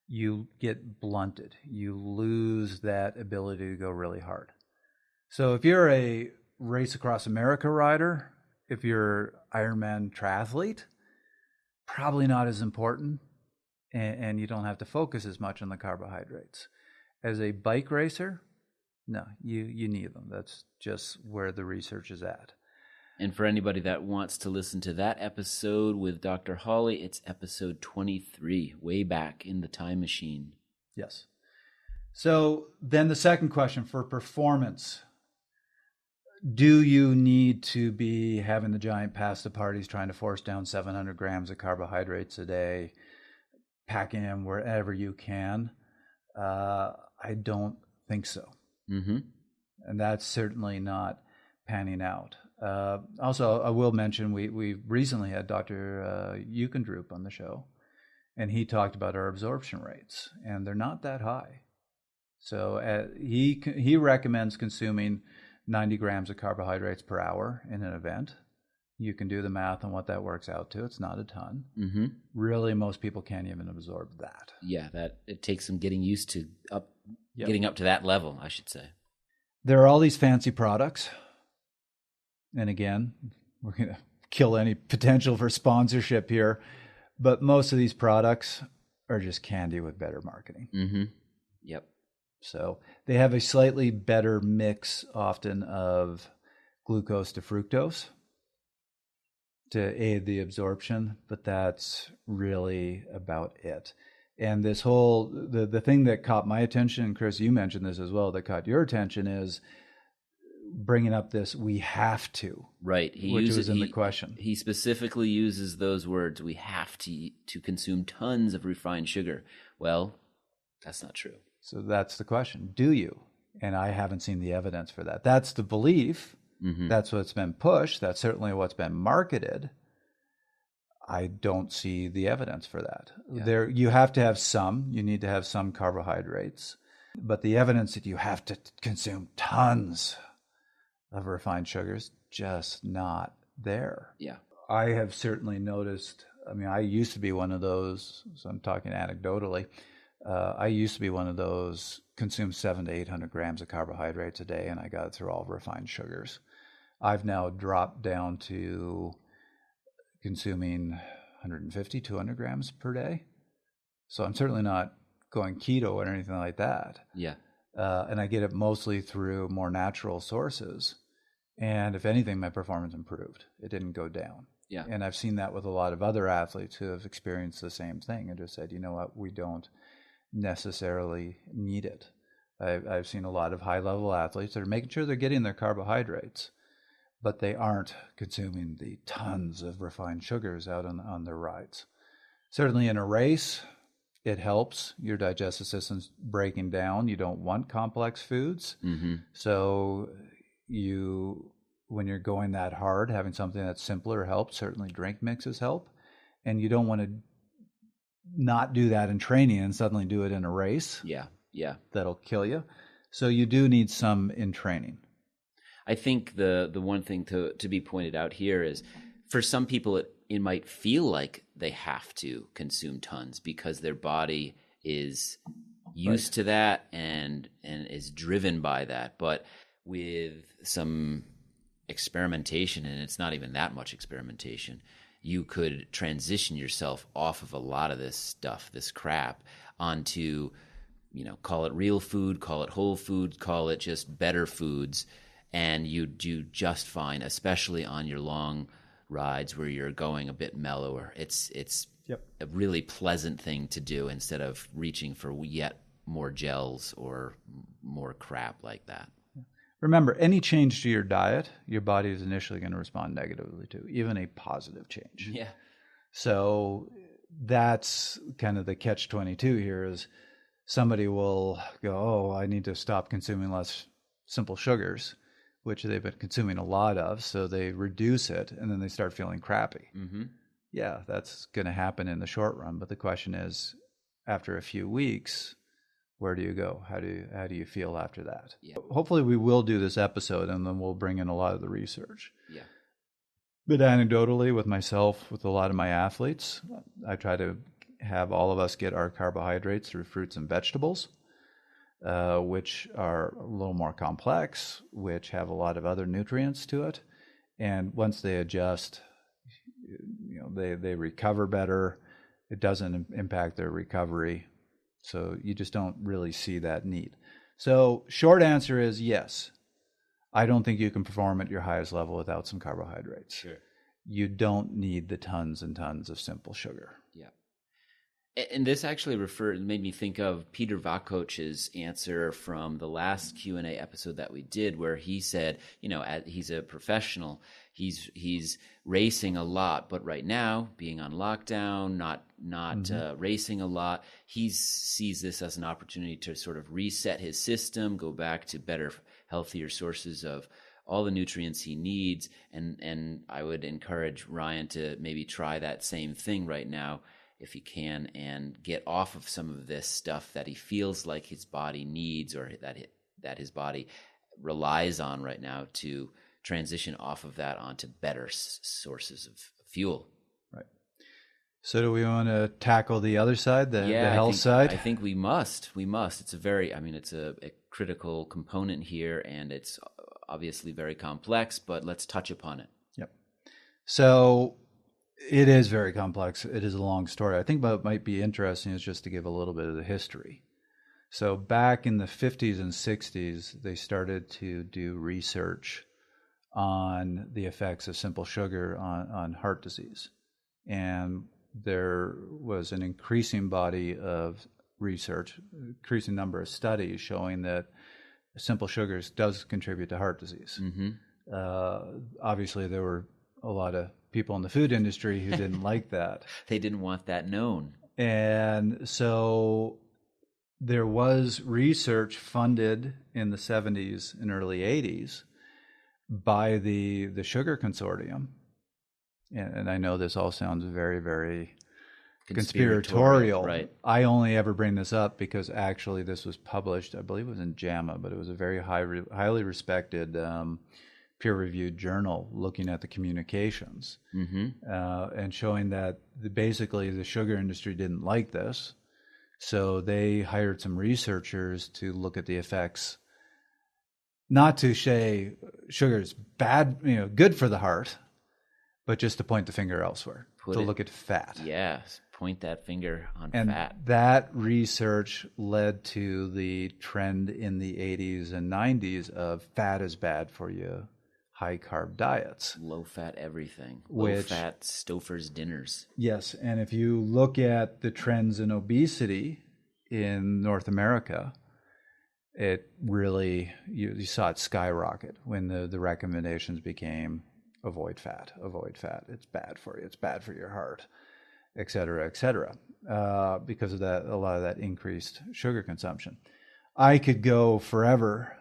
you get blunted. You lose that ability to go really hard. So if you're a Race Across America rider, if you're Ironman triathlete, probably not as important, and you don't have to focus as much on the carbohydrates. As a bike racer, no, you need them. That's just where the research is at. And for anybody that wants to listen to that episode with Dr. Hawley, it's episode 23, way back in the time machine. Yes. So then the second question for performance. Do you need to be having the giant pasta parties trying to force down 700 grams of carbohydrates a day, packing them wherever you can? I don't think so. Mm-hmm. And that's certainly not panning out. Also, I will mention we recently had Dr. Eukendrup on the show, and he talked about our absorption rates, and they're not that high. So he recommends consuming 90 grams of carbohydrates per hour in an event. You can do the math on what that works out to. It's not a ton. Mm-hmm. Really, most people can't even absorb that. Yeah, that it takes some getting used to getting up to that level, I should say. There are all these fancy products. And again, we're going to kill any potential for sponsorship here. But most of these products are just candy with better marketing. Mm-hmm. Yep. So they have a slightly better mix often of glucose to fructose to aid the absorption, but that's really about it. And this whole, the thing that caught my attention, and Chris, you mentioned this as well, that caught your attention is bringing up this, we have to. Right. Which was in the question. He specifically uses those words, we have to consume tons of refined sugar. Well, that's not true. So that's the question. Do you? And I haven't seen the evidence for that. That's the belief. Mm-hmm. That's what's been pushed. That's certainly what's been marketed. I don't see the evidence for that. Yeah. You have to have some. You need to have some carbohydrates. But the evidence that you have to consume tons of refined sugars, just not there. Yeah. I have certainly noticed, I used to be one of those, so I'm talking anecdotally, I used to be one of those, consume 700 to 800 grams of carbohydrates a day, and I got through all refined sugars. I've now dropped down to consuming 150, 200 grams per day. So I'm certainly not going keto or anything like that. Yeah. And I get it mostly through more natural sources. And if anything, my performance improved. It didn't go down. Yeah. And I've seen that with a lot of other athletes who have experienced the same thing and just said, you know what, we don't necessarily need it. I've seen a lot of high-level athletes that are making sure they're getting their carbohydrates, but they aren't consuming the tons of refined sugars out on their rides. Certainly in a race, it helps. Your digestive system's breaking down. You don't want complex foods. Mm-hmm. So when you're going that hard, having something that's simpler helps. Certainly drink mixes help. And you don't want to not do that in training and suddenly do it in a race. Yeah, yeah. That'll kill you. So you do need some in training. I think the one thing to be pointed out here is, for some people it might feel like they have to consume tons because their body is used to that and is driven by that. But with some experimentation, and it's not even that much experimentation, you could transition yourself off of a lot of this stuff, this crap, onto, call it real food, call it whole food, call it just better foods, and you do just fine, especially on your long rides where you're going a bit mellower. It's a really pleasant thing to do instead of reaching for yet more gels or more crap like that. Remember, any change to your diet, your body is initially going to respond negatively to, even a positive change. Yeah. So that's kind of the catch-22 here is somebody will go, oh, I need to stop consuming less simple sugars, which they've been consuming a lot of, so they reduce it, and then they start feeling crappy. Mm-hmm. Yeah, that's going to happen in the short run, but the question is, after a few weeks, where do you go? How do you feel after that? Yeah. Hopefully we will do this episode, and then we'll bring in a lot of the research. Yeah. But anecdotally, with myself, with a lot of my athletes, I try to have all of us get our carbohydrates through fruits and vegetables, which are a little more complex, which have a lot of other nutrients to it. And once they adjust, they recover better. It doesn't impact their recovery. So you just don't really see that need. So short answer is yes. I don't think you can perform at your highest level without some carbohydrates. Sure. You don't need the tons and tons of simple sugar. Yeah. And this actually made me think of Peter Vakoch's answer from the last Q&A episode that we did, where he said, he's a professional, he's racing a lot, but right now, being on lockdown, not racing a lot, he sees this as an opportunity to sort of reset his system, go back to better, healthier sources of all the nutrients he needs, and I would encourage Ryan to maybe try that same thing right now, if he can, and get off of some of this stuff that he feels like his body needs or that his body relies on right now, to transition off of that onto better sources of fuel. Right. So do we want to tackle the other side, the health side? I think we must. It's it's a critical component here, and it's obviously very complex, but let's touch upon it. Yep. So it is very complex. It is a long story. I think what might be interesting is just to give a little bit of the history. So back in the 50s and 60s, they started to do research on the effects of simple sugar on heart disease. And there was an increasing body of research, increasing number of studies showing that simple sugars does contribute to heart disease. Mm-hmm. Obviously, there were a lot of people in the food industry who didn't like that. They didn't want that known. And so there was research funded in the 70s and early 80s by the Sugar Consortium. And I know this all sounds very, very conspiratorial. Right. I only ever bring this up because actually this was published, I believe it was in JAMA, but it was a very highly respected peer-reviewed journal looking at the communications and showing that basically the sugar industry didn't like this. So they hired some researchers to look at the effects, not to say sugar is bad, good for the heart, but just to point the finger elsewhere, look at fat. Yes, point that finger on and fat. That research led to the trend in the 80s and 90s of fat is bad for you, high-carb diets. Low-fat everything. Low-fat Stouffer's dinners. Yes, and if you look at the trends in obesity in North America, it really, you saw it skyrocket when the recommendations became avoid fat, it's bad for you, it's bad for your heart, et cetera, because of that, a lot of that increased sugar consumption. I could go forever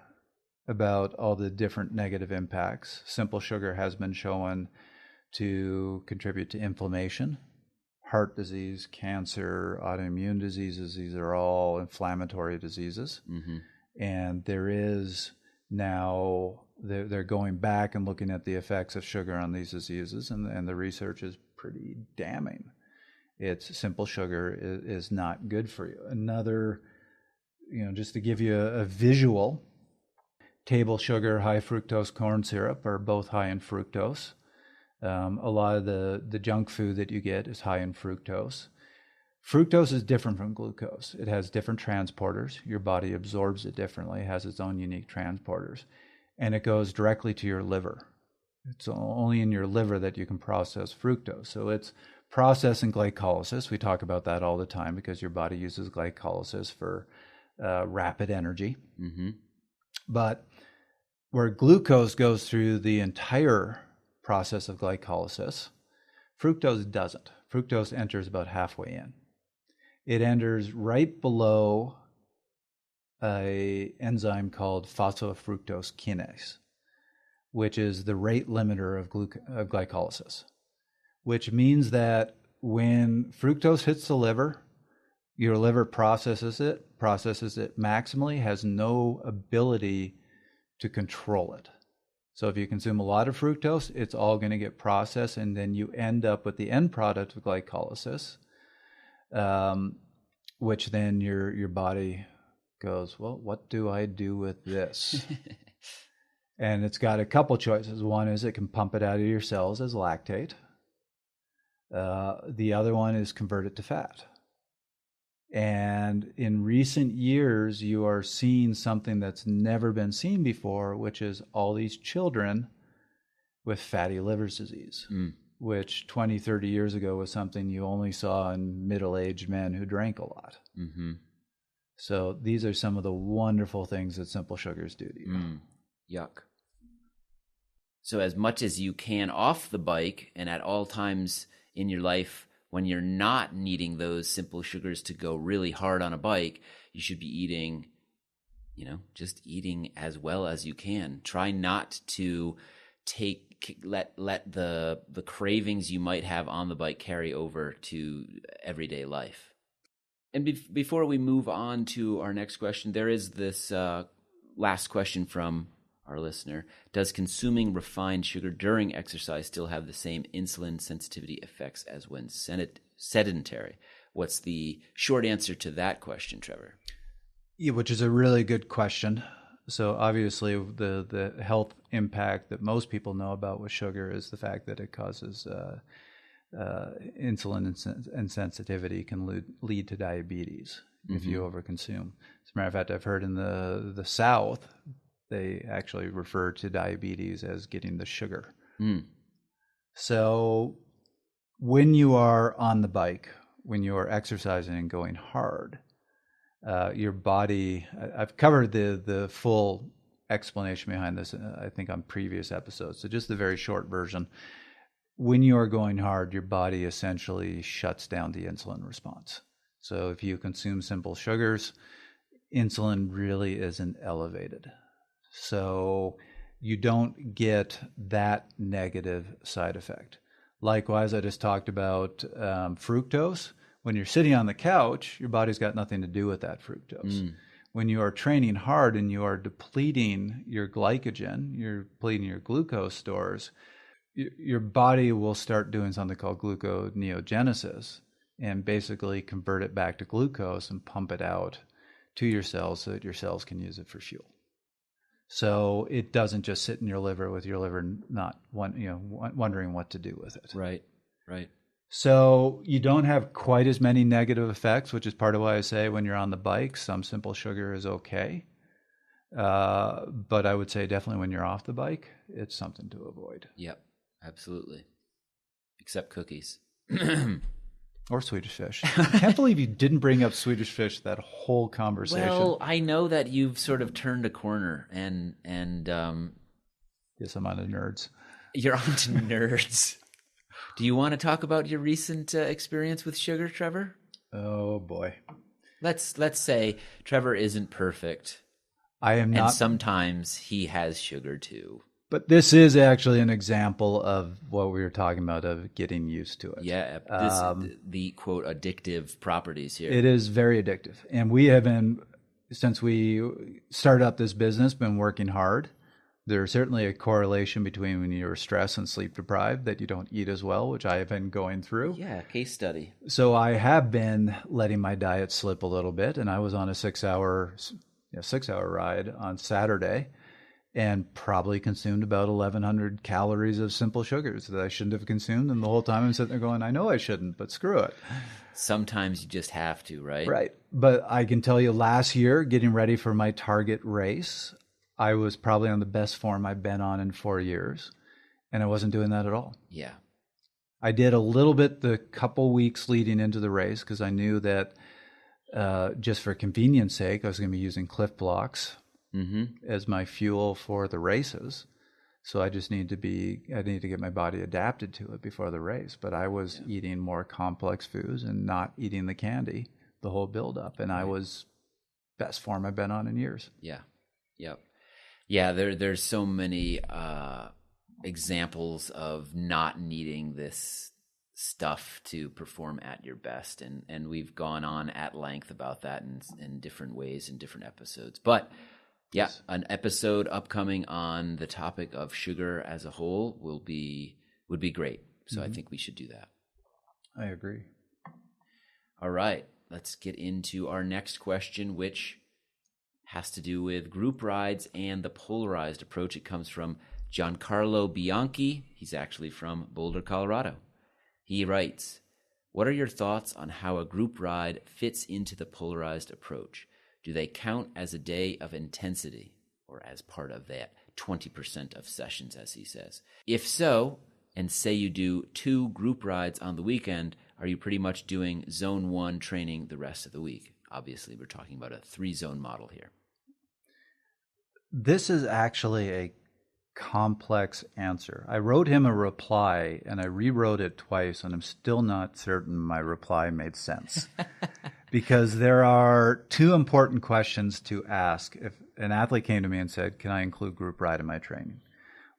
about all the different negative impacts. Simple sugar has been shown to contribute to inflammation, heart disease, cancer, autoimmune diseases. These are all inflammatory diseases. Mm-hmm. And there is now They're going back and looking at the effects of sugar on these diseases, and the research is pretty damning. It's simple sugar is not good for you. Another, just to give you a visual, table sugar, high fructose corn syrup are both high in fructose. A lot of the junk food that you get is high in fructose. Fructose is different from glucose. It has different transporters. Your body absorbs it differently. It has its own unique transporters. And it goes directly to your liver. It's only in your liver that you can process fructose. So it's process and glycolysis. We talk about that all the time because your body uses glycolysis for rapid energy. Mm-hmm. But where glucose goes through the entire process of glycolysis, fructose doesn't. Fructose enters about halfway in. It enters right below an enzyme called phosphofructose kinase, which is the rate limiter of glycolysis, which means that when fructose hits the liver, your liver processes it maximally, has no ability to control it. So if you consume a lot of fructose, it's all going to get processed, and then you end up with the end product of glycolysis, which then your body goes, well, what do I do with this? And it's got a couple choices. One is it can pump it out of your cells as lactate. The other one is convert it to fat. And in recent years, you are seeing something that's never been seen before, which is all these children with fatty liver disease, which 20, 30 years ago was something you only saw in middle-aged men who drank a lot. Mm-hmm. So these are some of the wonderful things that simple sugars do to you. Yuck. So as much as you can off the bike and at all times in your life, when you're not needing those simple sugars to go really hard on a bike, you should be eating, just eating as well as you can. Try not to let the cravings you might have on the bike carry over to everyday life. And before we move on to our next question, there is this last question from our listener. Does consuming refined sugar during exercise still have the same insulin sensitivity effects as when sedentary? What's the short answer to that question, Trevor? Yeah, which is a really good question. So obviously the health impact that most people know about with sugar is the fact that it causes insulin insensitivity, can lead to diabetes if you overconsume. As a matter of fact, I've heard in the South, they actually refer to diabetes as getting the sugar. So when you are on the bike, when you are exercising and going hard, your body, I've covered the full explanation behind this, I think, on previous episodes. So just the very short version. When you are going hard, your body essentially shuts down the insulin response. So if you consume simple sugars, insulin really isn't elevated. So you don't get that negative side effect. Likewise, I just talked about fructose. When you're sitting on the couch, your body's got nothing to do with that fructose. When you are training hard and you are depleting your glycogen, you're depleting your glucose stores, your body will start doing something called gluconeogenesis and basically convert it back to glucose and pump it out to your cells so that your cells can use it for fuel. So it doesn't just sit in your liver with your liver not wondering what to do with it. Right. So you don't have quite as many negative effects, which is part of why I say when you're on the bike, some simple sugar is okay. But I would say definitely when you're off the bike, it's something to avoid. Yep, absolutely. Except cookies. Or Swedish fish. I can't believe you didn't bring up Swedish fish that whole conversation. Well, I know that you've sort of turned a corner and yes, I'm on to nerds. You're on to nerds. Do you want to talk about your recent experience with sugar, Trevor? Oh boy. Let's say Trevor isn't perfect. I am not. And sometimes he has sugar too. But this is actually an example of what we were talking about, of getting used to it. Yeah, the quote addictive properties here. It is very addictive. And we have been, since we started up this business, been working hard There's certainly a correlation between when you're stressed and sleep deprived that you don't eat as well, which I have been going through. Yeah, case study. So I have been letting my diet slip a little bit, and I was on a 6-hour ride on Saturday and probably consumed about 1,100 calories of simple sugars that I shouldn't have consumed. And the whole time I'm sitting there going, I know I shouldn't, but screw it. Sometimes you just have to, right? Right. But I can tell you last year, getting ready for my target race, I was probably on the best form I've been on in 4 years. And I wasn't doing that at all. Yeah. I did a little bit the couple weeks leading into the race because I knew that just for convenience sake, I was going to be using Cliff Blocks as my fuel for the races. So I just need to get my body adapted to it before the race. But I was eating more complex foods and not eating the candy the whole build up. And I was best form I've been on in years. Yeah. Yep. Yeah. There's so many examples of not needing this stuff to perform at your best. And we've gone on at length about that in different ways in different episodes. But yeah, an episode upcoming on the topic of sugar as a whole would be great. So I think we should do that. I agree. All right, let's get into our next question, which has to do with group rides and the polarized approach. It comes from Giancarlo Bianchi. He's actually from Boulder, Colorado. He writes, what are your thoughts on how a group ride fits into the polarized approach? Do they count as a day of intensity or as part of that 20% of sessions, as he says? If so, and say you do 2 group rides on the weekend, are you pretty much doing zone 1 training the rest of the week? Obviously, we're talking about a 3-zone model here. This is actually a complex answer. I wrote him a reply and I rewrote it twice, and I'm still not certain my reply made sense. Because there are 2 important questions to ask if an athlete came to me and said, can I include group ride in my training?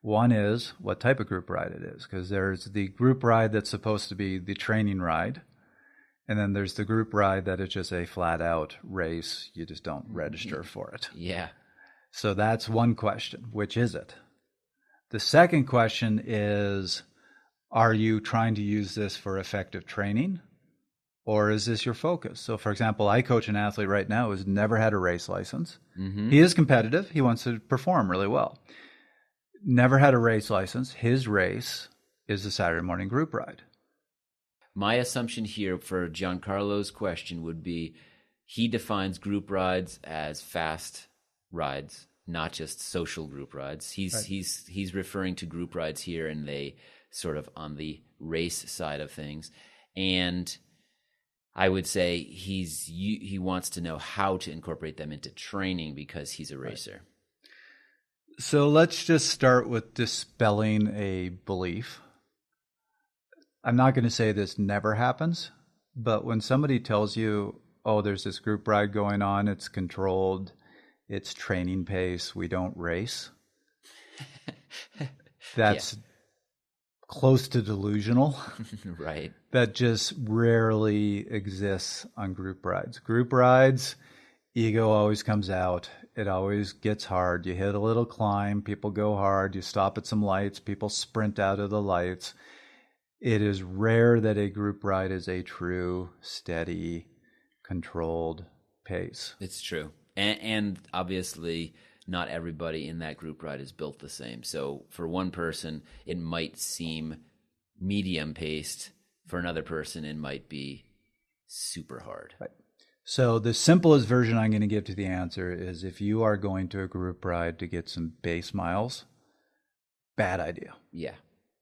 One is what type of group ride it is, because there's the group ride that's supposed to be the training ride, and then there's the group ride that is just a flat-out race. You just don't register for it. Yeah. So that's one question. Which is it? The second question is, are you trying to use this for effective training? Or is this your focus? So, for example, I coach an athlete right now who's never had a race license. He is competitive. He wants to perform really well. Never had a race license. His race is the Saturday morning group ride. My assumption here for Giancarlo's question would be he defines group rides as fast rides, not just social group rides. He's referring to group rides here, and they sort of on the race side of things. And I would say he wants to know how to incorporate them into training because he's a racer. Right. So let's just start with dispelling a belief. I'm not going to say this never happens, but when somebody tells you, oh, there's this group ride going on, it's controlled, it's training pace, we don't race, that's close to delusional. Right. That just rarely exists on group rides. Group rides, ego always comes out. It always gets hard. You hit a little climb, people go hard, you stop at some lights, people sprint out of the lights. It is rare that a group ride is a true, steady, controlled pace. It's true. And obviously, not everybody in that group ride is built the same. So for one person, it might seem medium paced. For another person, it might be super hard. Right. So the simplest version I'm going to give to the answer is if you are going to a group ride to get some base miles, bad idea. Yeah.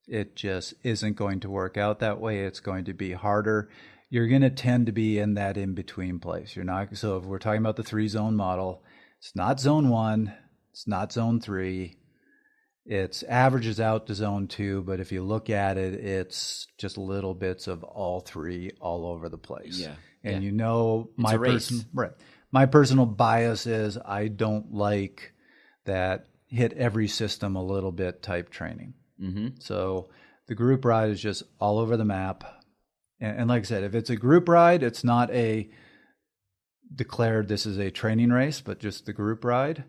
It just isn't going to work out that way. It's going to be harder. You're going to tend to be in that in-between place. You're not. So if we're talking about the 3-zone model, it's not zone 1, it's not zone 3. It averages out to zone 2, but if you look at it, it's just little bits of all 3 all over the place. Yeah. And you know, my my personal bias is I don't like that hit every system a little bit type training. So the group ride is just all over the map. And like I said, if it's a group ride, it's not a declared this is a training race, but just the group ride.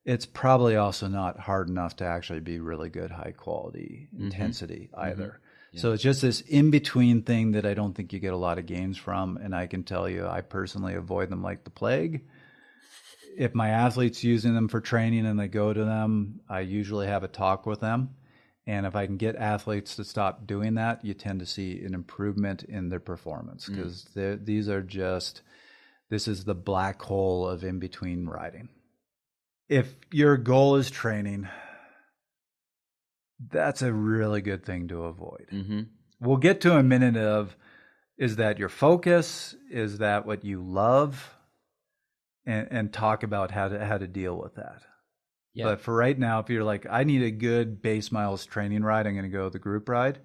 it's probably also not hard enough to actually be really good high quality intensity either. Yeah. So it's just this in-between thing that I don't think you get a lot of gains from. And I can tell you, I personally avoid them like the plague. If my athlete's using them for training and they go to them, I usually have a talk with them. And if I can get athletes to stop doing that, you tend to see an improvement in their performance, because this is the black hole of in-between riding. If your goal is training, that's a really good thing to avoid. Mm-hmm. We'll get to a minute of, is that your focus? Is that what you love? And talk about how to deal with that. Yeah. But for right now, if you're like, I need a good base miles training ride, I'm going to go the group ride.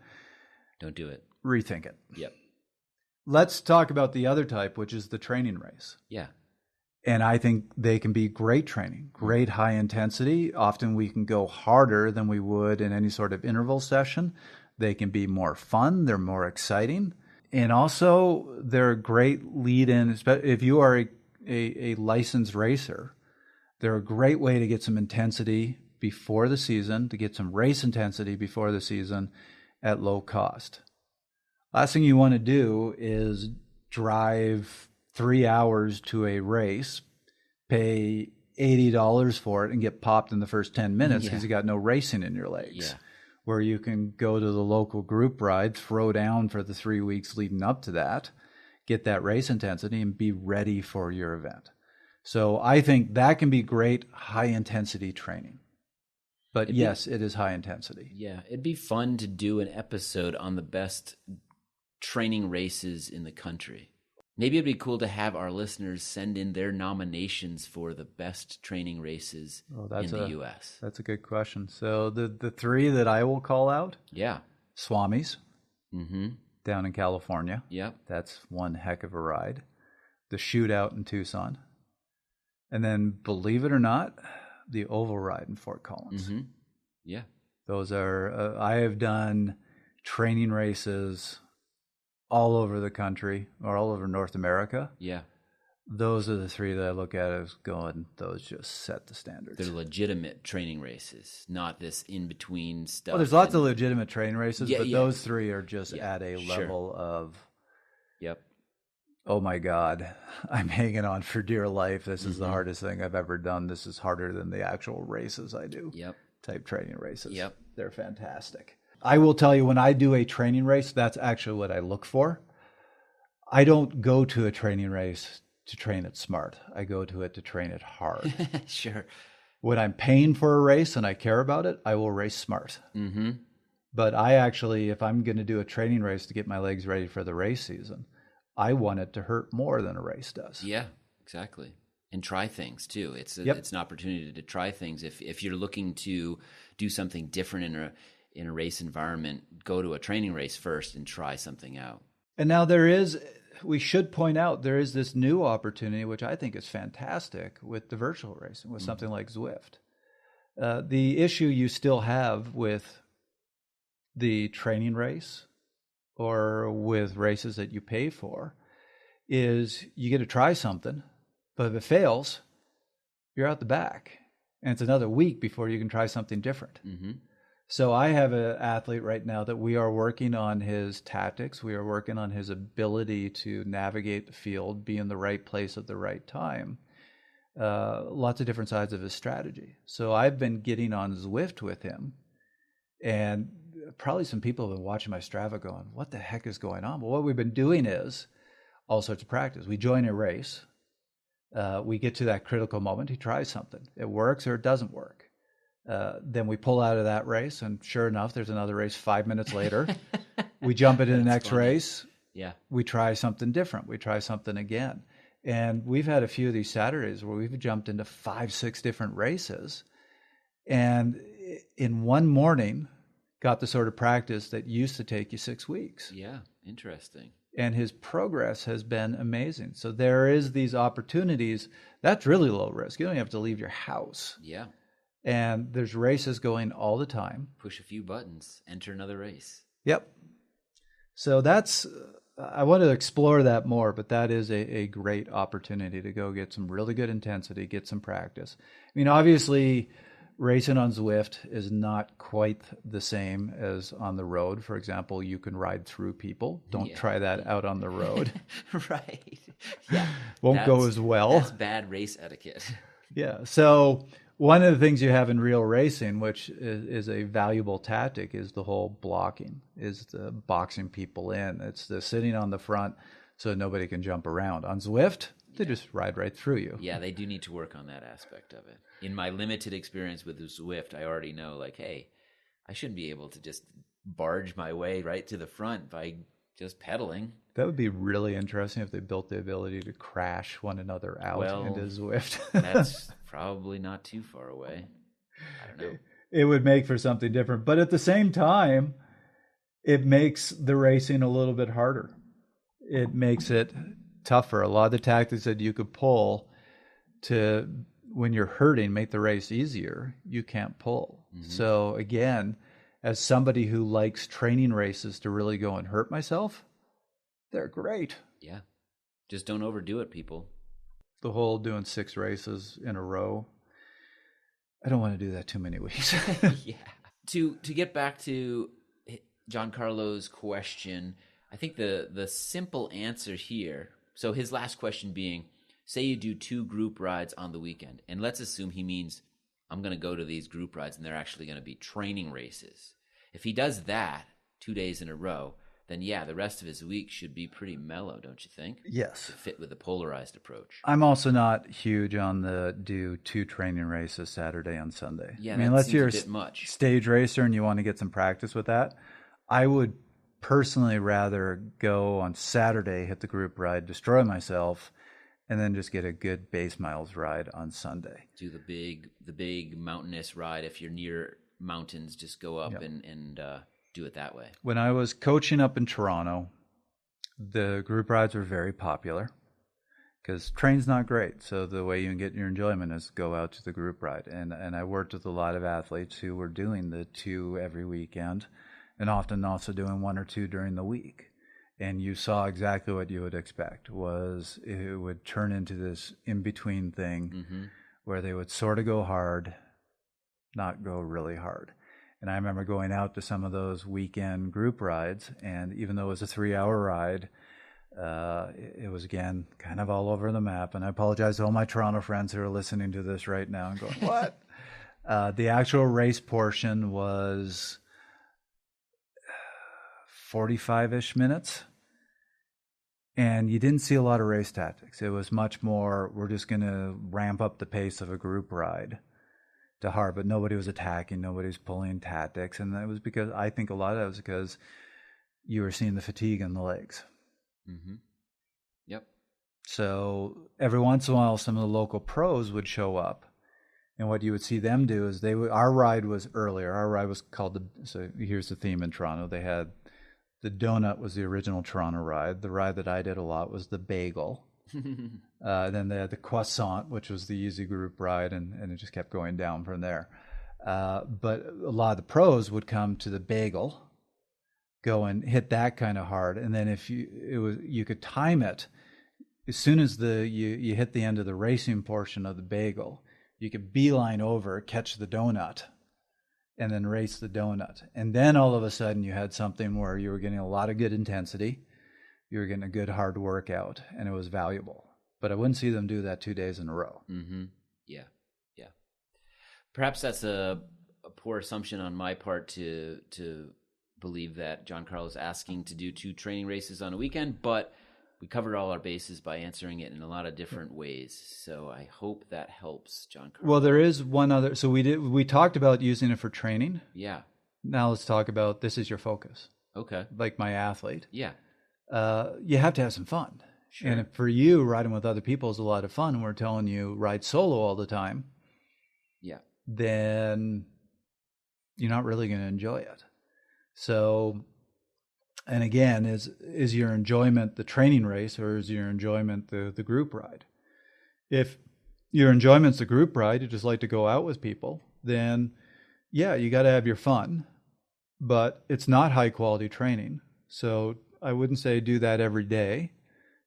Don't do it. Rethink it. Yep. Let's talk about the other type, which is the training race. Yeah. And I think they can be great training, great high intensity. Often we can go harder than we would in any sort of interval session. They can be more fun. They're more exciting. And also they're a great lead-in. If you are a licensed racer, they're a great way to get some intensity before the season, to get some race intensity before the season at low cost. Last thing you want to do is drive 3 hours to a race, pay $80 for it, and get popped in the first 10 minutes because you got no racing in your legs. Yeah. Where you can go to the local group ride, throw down for the 3 weeks leading up to that, get that race intensity, and be ready for your event. So I think that can be great high-intensity training. But it is high intensity. Yeah, it'd be fun to do an episode on the best training races in the country. Maybe it'd be cool to have our listeners send in their nominations for the best training races in the U.S. That's a good question. So the three that I will call out, Swami's down in California. Yeah, that's one heck of a ride. The Shootout in Tucson. And then, believe it or not, the Oval Ride in Fort Collins. Mm-hmm. Yeah. Those are, I have done training races all over the country, or all over North America. Yeah. Those are the three that I look at as going, those just set the standards. They're legitimate training races, not this in-between stuff. Well, there's lots of legitimate training races, but those three are just at a level of, oh my God, I'm hanging on for dear life. This is the hardest thing I've ever done. This is harder than the actual races I do. Type training races. They're fantastic. I will tell you, when I do a training race, that's actually what I look for. I don't go to a training race to train it smart. I go to it to train it hard. Sure. When I'm paying for a race and I care about it, I will race smart. Mm-hmm. But I actually, if I'm going to do a training race to get my legs ready for the race season, I want it to hurt more than a race does. Yeah, exactly. And try things too. It's an opportunity to try things. If you're looking to do something different in a race environment, go to a training race first and try something out. And now we should point out, there is this new opportunity, which I think is fantastic, with the virtual racing, with something like Zwift. The issue you still have with the training race or with races that you pay for is you get to try something, but if it fails, you're out the back. And it's another week before you can try something different. Mm-hmm. So I have an athlete right now that we are working on his tactics. We are working on his ability to navigate the field, be in the right place at the right time. Lots of different sides of his strategy. So I've been getting on Zwift with him, and probably some people have been watching my Strava going, what the heck is going on? Well, what we've been doing is all sorts of practice. We join a race. We get to that critical moment. He tries something. It works or it doesn't work. Then we pull out of that race, and sure enough, there's another race 5 minutes later. We jump into the next race. Yeah. We try something different. We try something again. And we've had a few of these Saturdays where we've jumped into 5-6 different races. And in one morning, got the sort of practice that used to take you 6 weeks. Yeah, interesting. And his progress has been amazing. So there is these opportunities. That's really low risk. You don't have to leave your house. Yeah. And there's races going all the time. Push a few buttons, enter another race. Yep. So that's I want to explore that more, but that is a great opportunity to go get some really good intensity, get some practice. I mean, obviously, racing on Zwift is not quite the same as on the road. For example, you can ride through people. Don't try that out on the road. Right. Yeah. Won't go as well. That's bad race etiquette. Yeah. So one of the things you have in real racing, which is a valuable tactic, is the whole blocking, is the boxing people in. It's the sitting on the front so nobody can jump around. On Zwift, they just ride right through you. Yeah, they do need to work on that aspect of it. In my limited experience with the Zwift, I already know, like, hey, I shouldn't be able to just barge my way right to the front by just pedaling. That would be really interesting if they built the ability to crash one another out into Zwift. That's probably not too far away. I don't know. It would make for something different. But at the same time, it makes the racing a little bit harder. It makes it tougher. A lot of the tactics that you could pull to, when you're hurting, make the race easier, you can't pull. Mm-hmm. So again, as somebody who likes training races to really go and hurt myself, they're great. Yeah. Just don't overdo it, people. The whole doing 6 races in a row, I don't want to do that too many weeks. Yeah. To get back to Giancarlo's question, I think the simple answer here, so his last question being, say you do 2 group rides on the weekend, and let's assume he means I'm going to go to these group rides and they're actually going to be training races. If he does that 2 days in a row, then yeah, the rest of his week should be pretty mellow, don't you think? Yes. To fit with the polarized approach. I'm also not huge on the do 2 training races Saturday and Sunday. Yeah, I mean, unless you're a bit much. Stage racer and you want to get some practice with that, I would personally rather go on Saturday, hit the group ride, destroy myself, and then just get a good base miles ride on Sunday. Do the big mountainous ride. If you're near mountains, just go up and do it that way. When I was coaching up in Toronto, the group rides were very popular because training's not great. So the way you can get your enjoyment is go out to the group ride. And I worked with a lot of athletes who were doing the 2 every weekend and often also doing 1 or 2 during the week. And you saw exactly what you would expect, was it would turn into this in-between thing where they would sort of go hard, not go really hard. And I remember going out to some of those weekend group rides, and even though it was a 3-hour ride, it was, again, kind of all over the map. And I apologize to all my Toronto friends who are listening to this right now and going, what? The actual race portion was 45-ish minutes. And you didn't see a lot of race tactics. It was much more, we're just going to ramp up the pace of a group ride to hard, but nobody was attacking, nobody was pulling tactics. And that was because, I think a lot of that was because you were seeing the fatigue in the legs. Mm-hmm. Yep. So every once in a while, some of the local pros would show up. And what you would see them do is our ride was earlier. Our ride was called so here's the theme in Toronto. They had, the donut was the original Toronto ride. The ride that I did a lot was the bagel. Then they had the croissant, which was the easy group ride, and it just kept going down from there. But a lot of the pros would come to the bagel, go and hit that kind of hard, and then if you could time it. As soon as you hit the end of the racing portion of the bagel, you could beeline over, catch the donut, and then race the donut. And then all of a sudden you had something where you were getting a lot of good intensity, you were getting a good hard workout, and it was valuable. But I wouldn't see them do that 2 days in a row. Mm-hmm. Yeah. Perhaps that's a poor assumption on my part to believe that Giancarlo's asking to do 2 training races on a weekend, but we covered all our bases by answering it in a lot of different ways. So I hope that helps, Giancarlo. Well, there is one other. So we talked about using it for training. Yeah. Now let's talk about, this is your focus. Okay. Like my athlete. Yeah. You have to have some fun. Sure. And for you, riding with other people is a lot of fun, and we're telling you ride solo all the time. Yeah. Then you're not really going to enjoy it. So, and again, is your enjoyment the training race, or is your enjoyment the group ride? If your enjoyment's the group ride, you just like to go out with people, then yeah, you got to have your fun, but it's not high quality training. So I wouldn't say do that every day.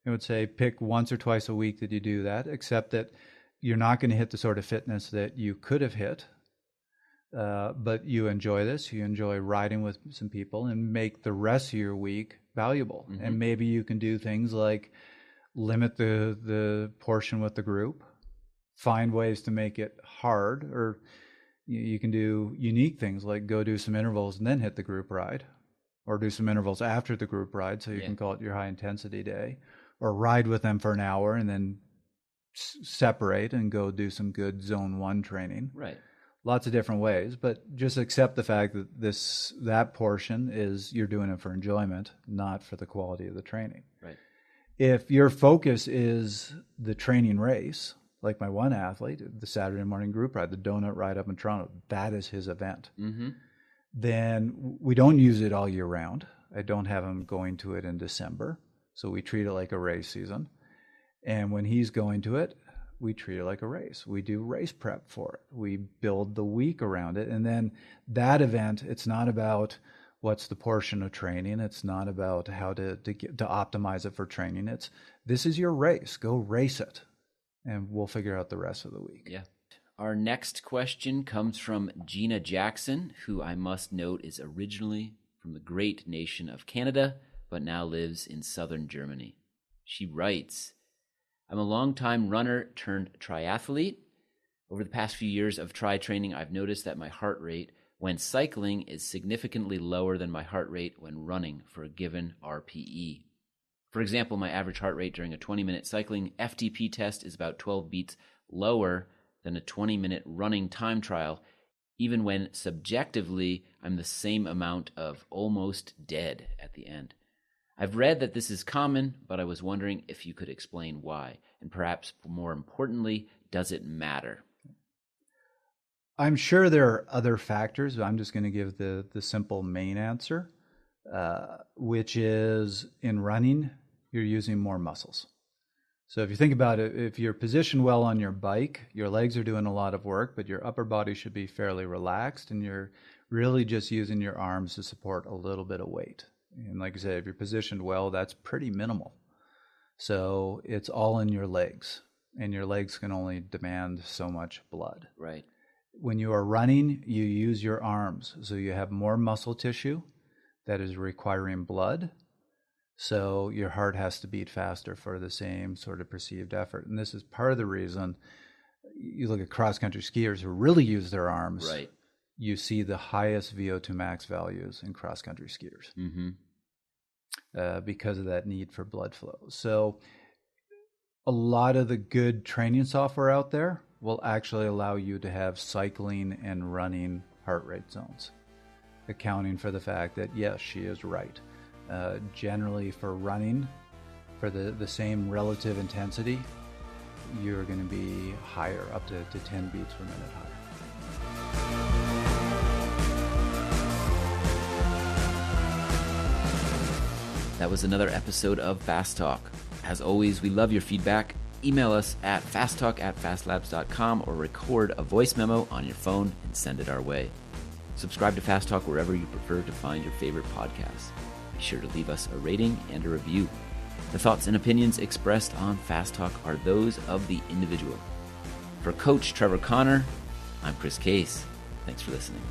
I would say pick once or twice a week that you do that, except that you're not going to hit the sort of fitness that you could have hit. But you enjoy this, you enjoy riding with some people, and make the rest of your week valuable. Mm-hmm. And maybe you can do things like limit the portion with the group, find ways to make it hard, or you can do unique things like go do some intervals and then hit the group ride, or do some intervals after the group ride, so you can call it your high intensity day, or ride with them for an hour and then separate and go do some good zone 1 training. Right. Lots of different ways, but just accept the fact that that portion is you're doing it for enjoyment, not for the quality of the training. Right. If your focus is the training race, like my one athlete, the Saturday morning group ride, the donut ride up in Toronto, that is his event. Mm-hmm. Then we don't use it all year round. I don't have him going to it in December, so we treat it like a race season. And when he's going to it, we treat it like a race. We do race prep for it. We build the week around it. And then that event, it's not about what's the portion of training. It's not about how to optimize it for training. This is your race. Go race it. And we'll figure out the rest of the week. Yeah. Our next question comes from Gina Jackson, who I must note is originally from the great nation of Canada, but now lives in southern Germany. She writes, I'm a longtime runner turned triathlete. Over the past few years of tri training, I've noticed that my heart rate when cycling is significantly lower than my heart rate when running for a given RPE. For example, my average heart rate during a 20-minute cycling FTP test is about 12 beats lower than a 20-minute running time trial, even when subjectively I'm the same amount of almost dead at the end. I've read that this is common, but I was wondering if you could explain why, and perhaps more importantly, does it matter? I'm sure there are other factors, but I'm just going to give the simple main answer, which is in running, you're using more muscles. So if you think about it, if you're positioned well on your bike, your legs are doing a lot of work, but your upper body should be fairly relaxed, and you're really just using your arms to support a little bit of weight. And like I said, if you're positioned well, that's pretty minimal. So it's all in your legs, and your legs can only demand so much blood. Right. When you are running, you use your arms. So you have more muscle tissue that is requiring blood. So your heart has to beat faster for the same sort of perceived effort. And this is part of the reason you look at cross-country skiers who really use their arms. Right. You see the highest VO2 max values in cross-country skiers because of that need for blood flow. So a lot of the good training software out there will actually allow you to have cycling and running heart rate zones, accounting for the fact that, yes, she is right. Generally for running, for the same relative intensity, you're going to be higher, up to 10 beats per minute higher. That was another episode of Fast Talk. As always, we love your feedback. Email us at fasttalk@fastlabs.com or record a voice memo on your phone and send it our way. Subscribe to Fast Talk wherever you prefer to find your favorite podcasts. Be sure to leave us a rating and a review. The thoughts and opinions expressed on Fast Talk are those of the individual. For Coach Trevor Connor, I'm Chris Case. Thanks for listening.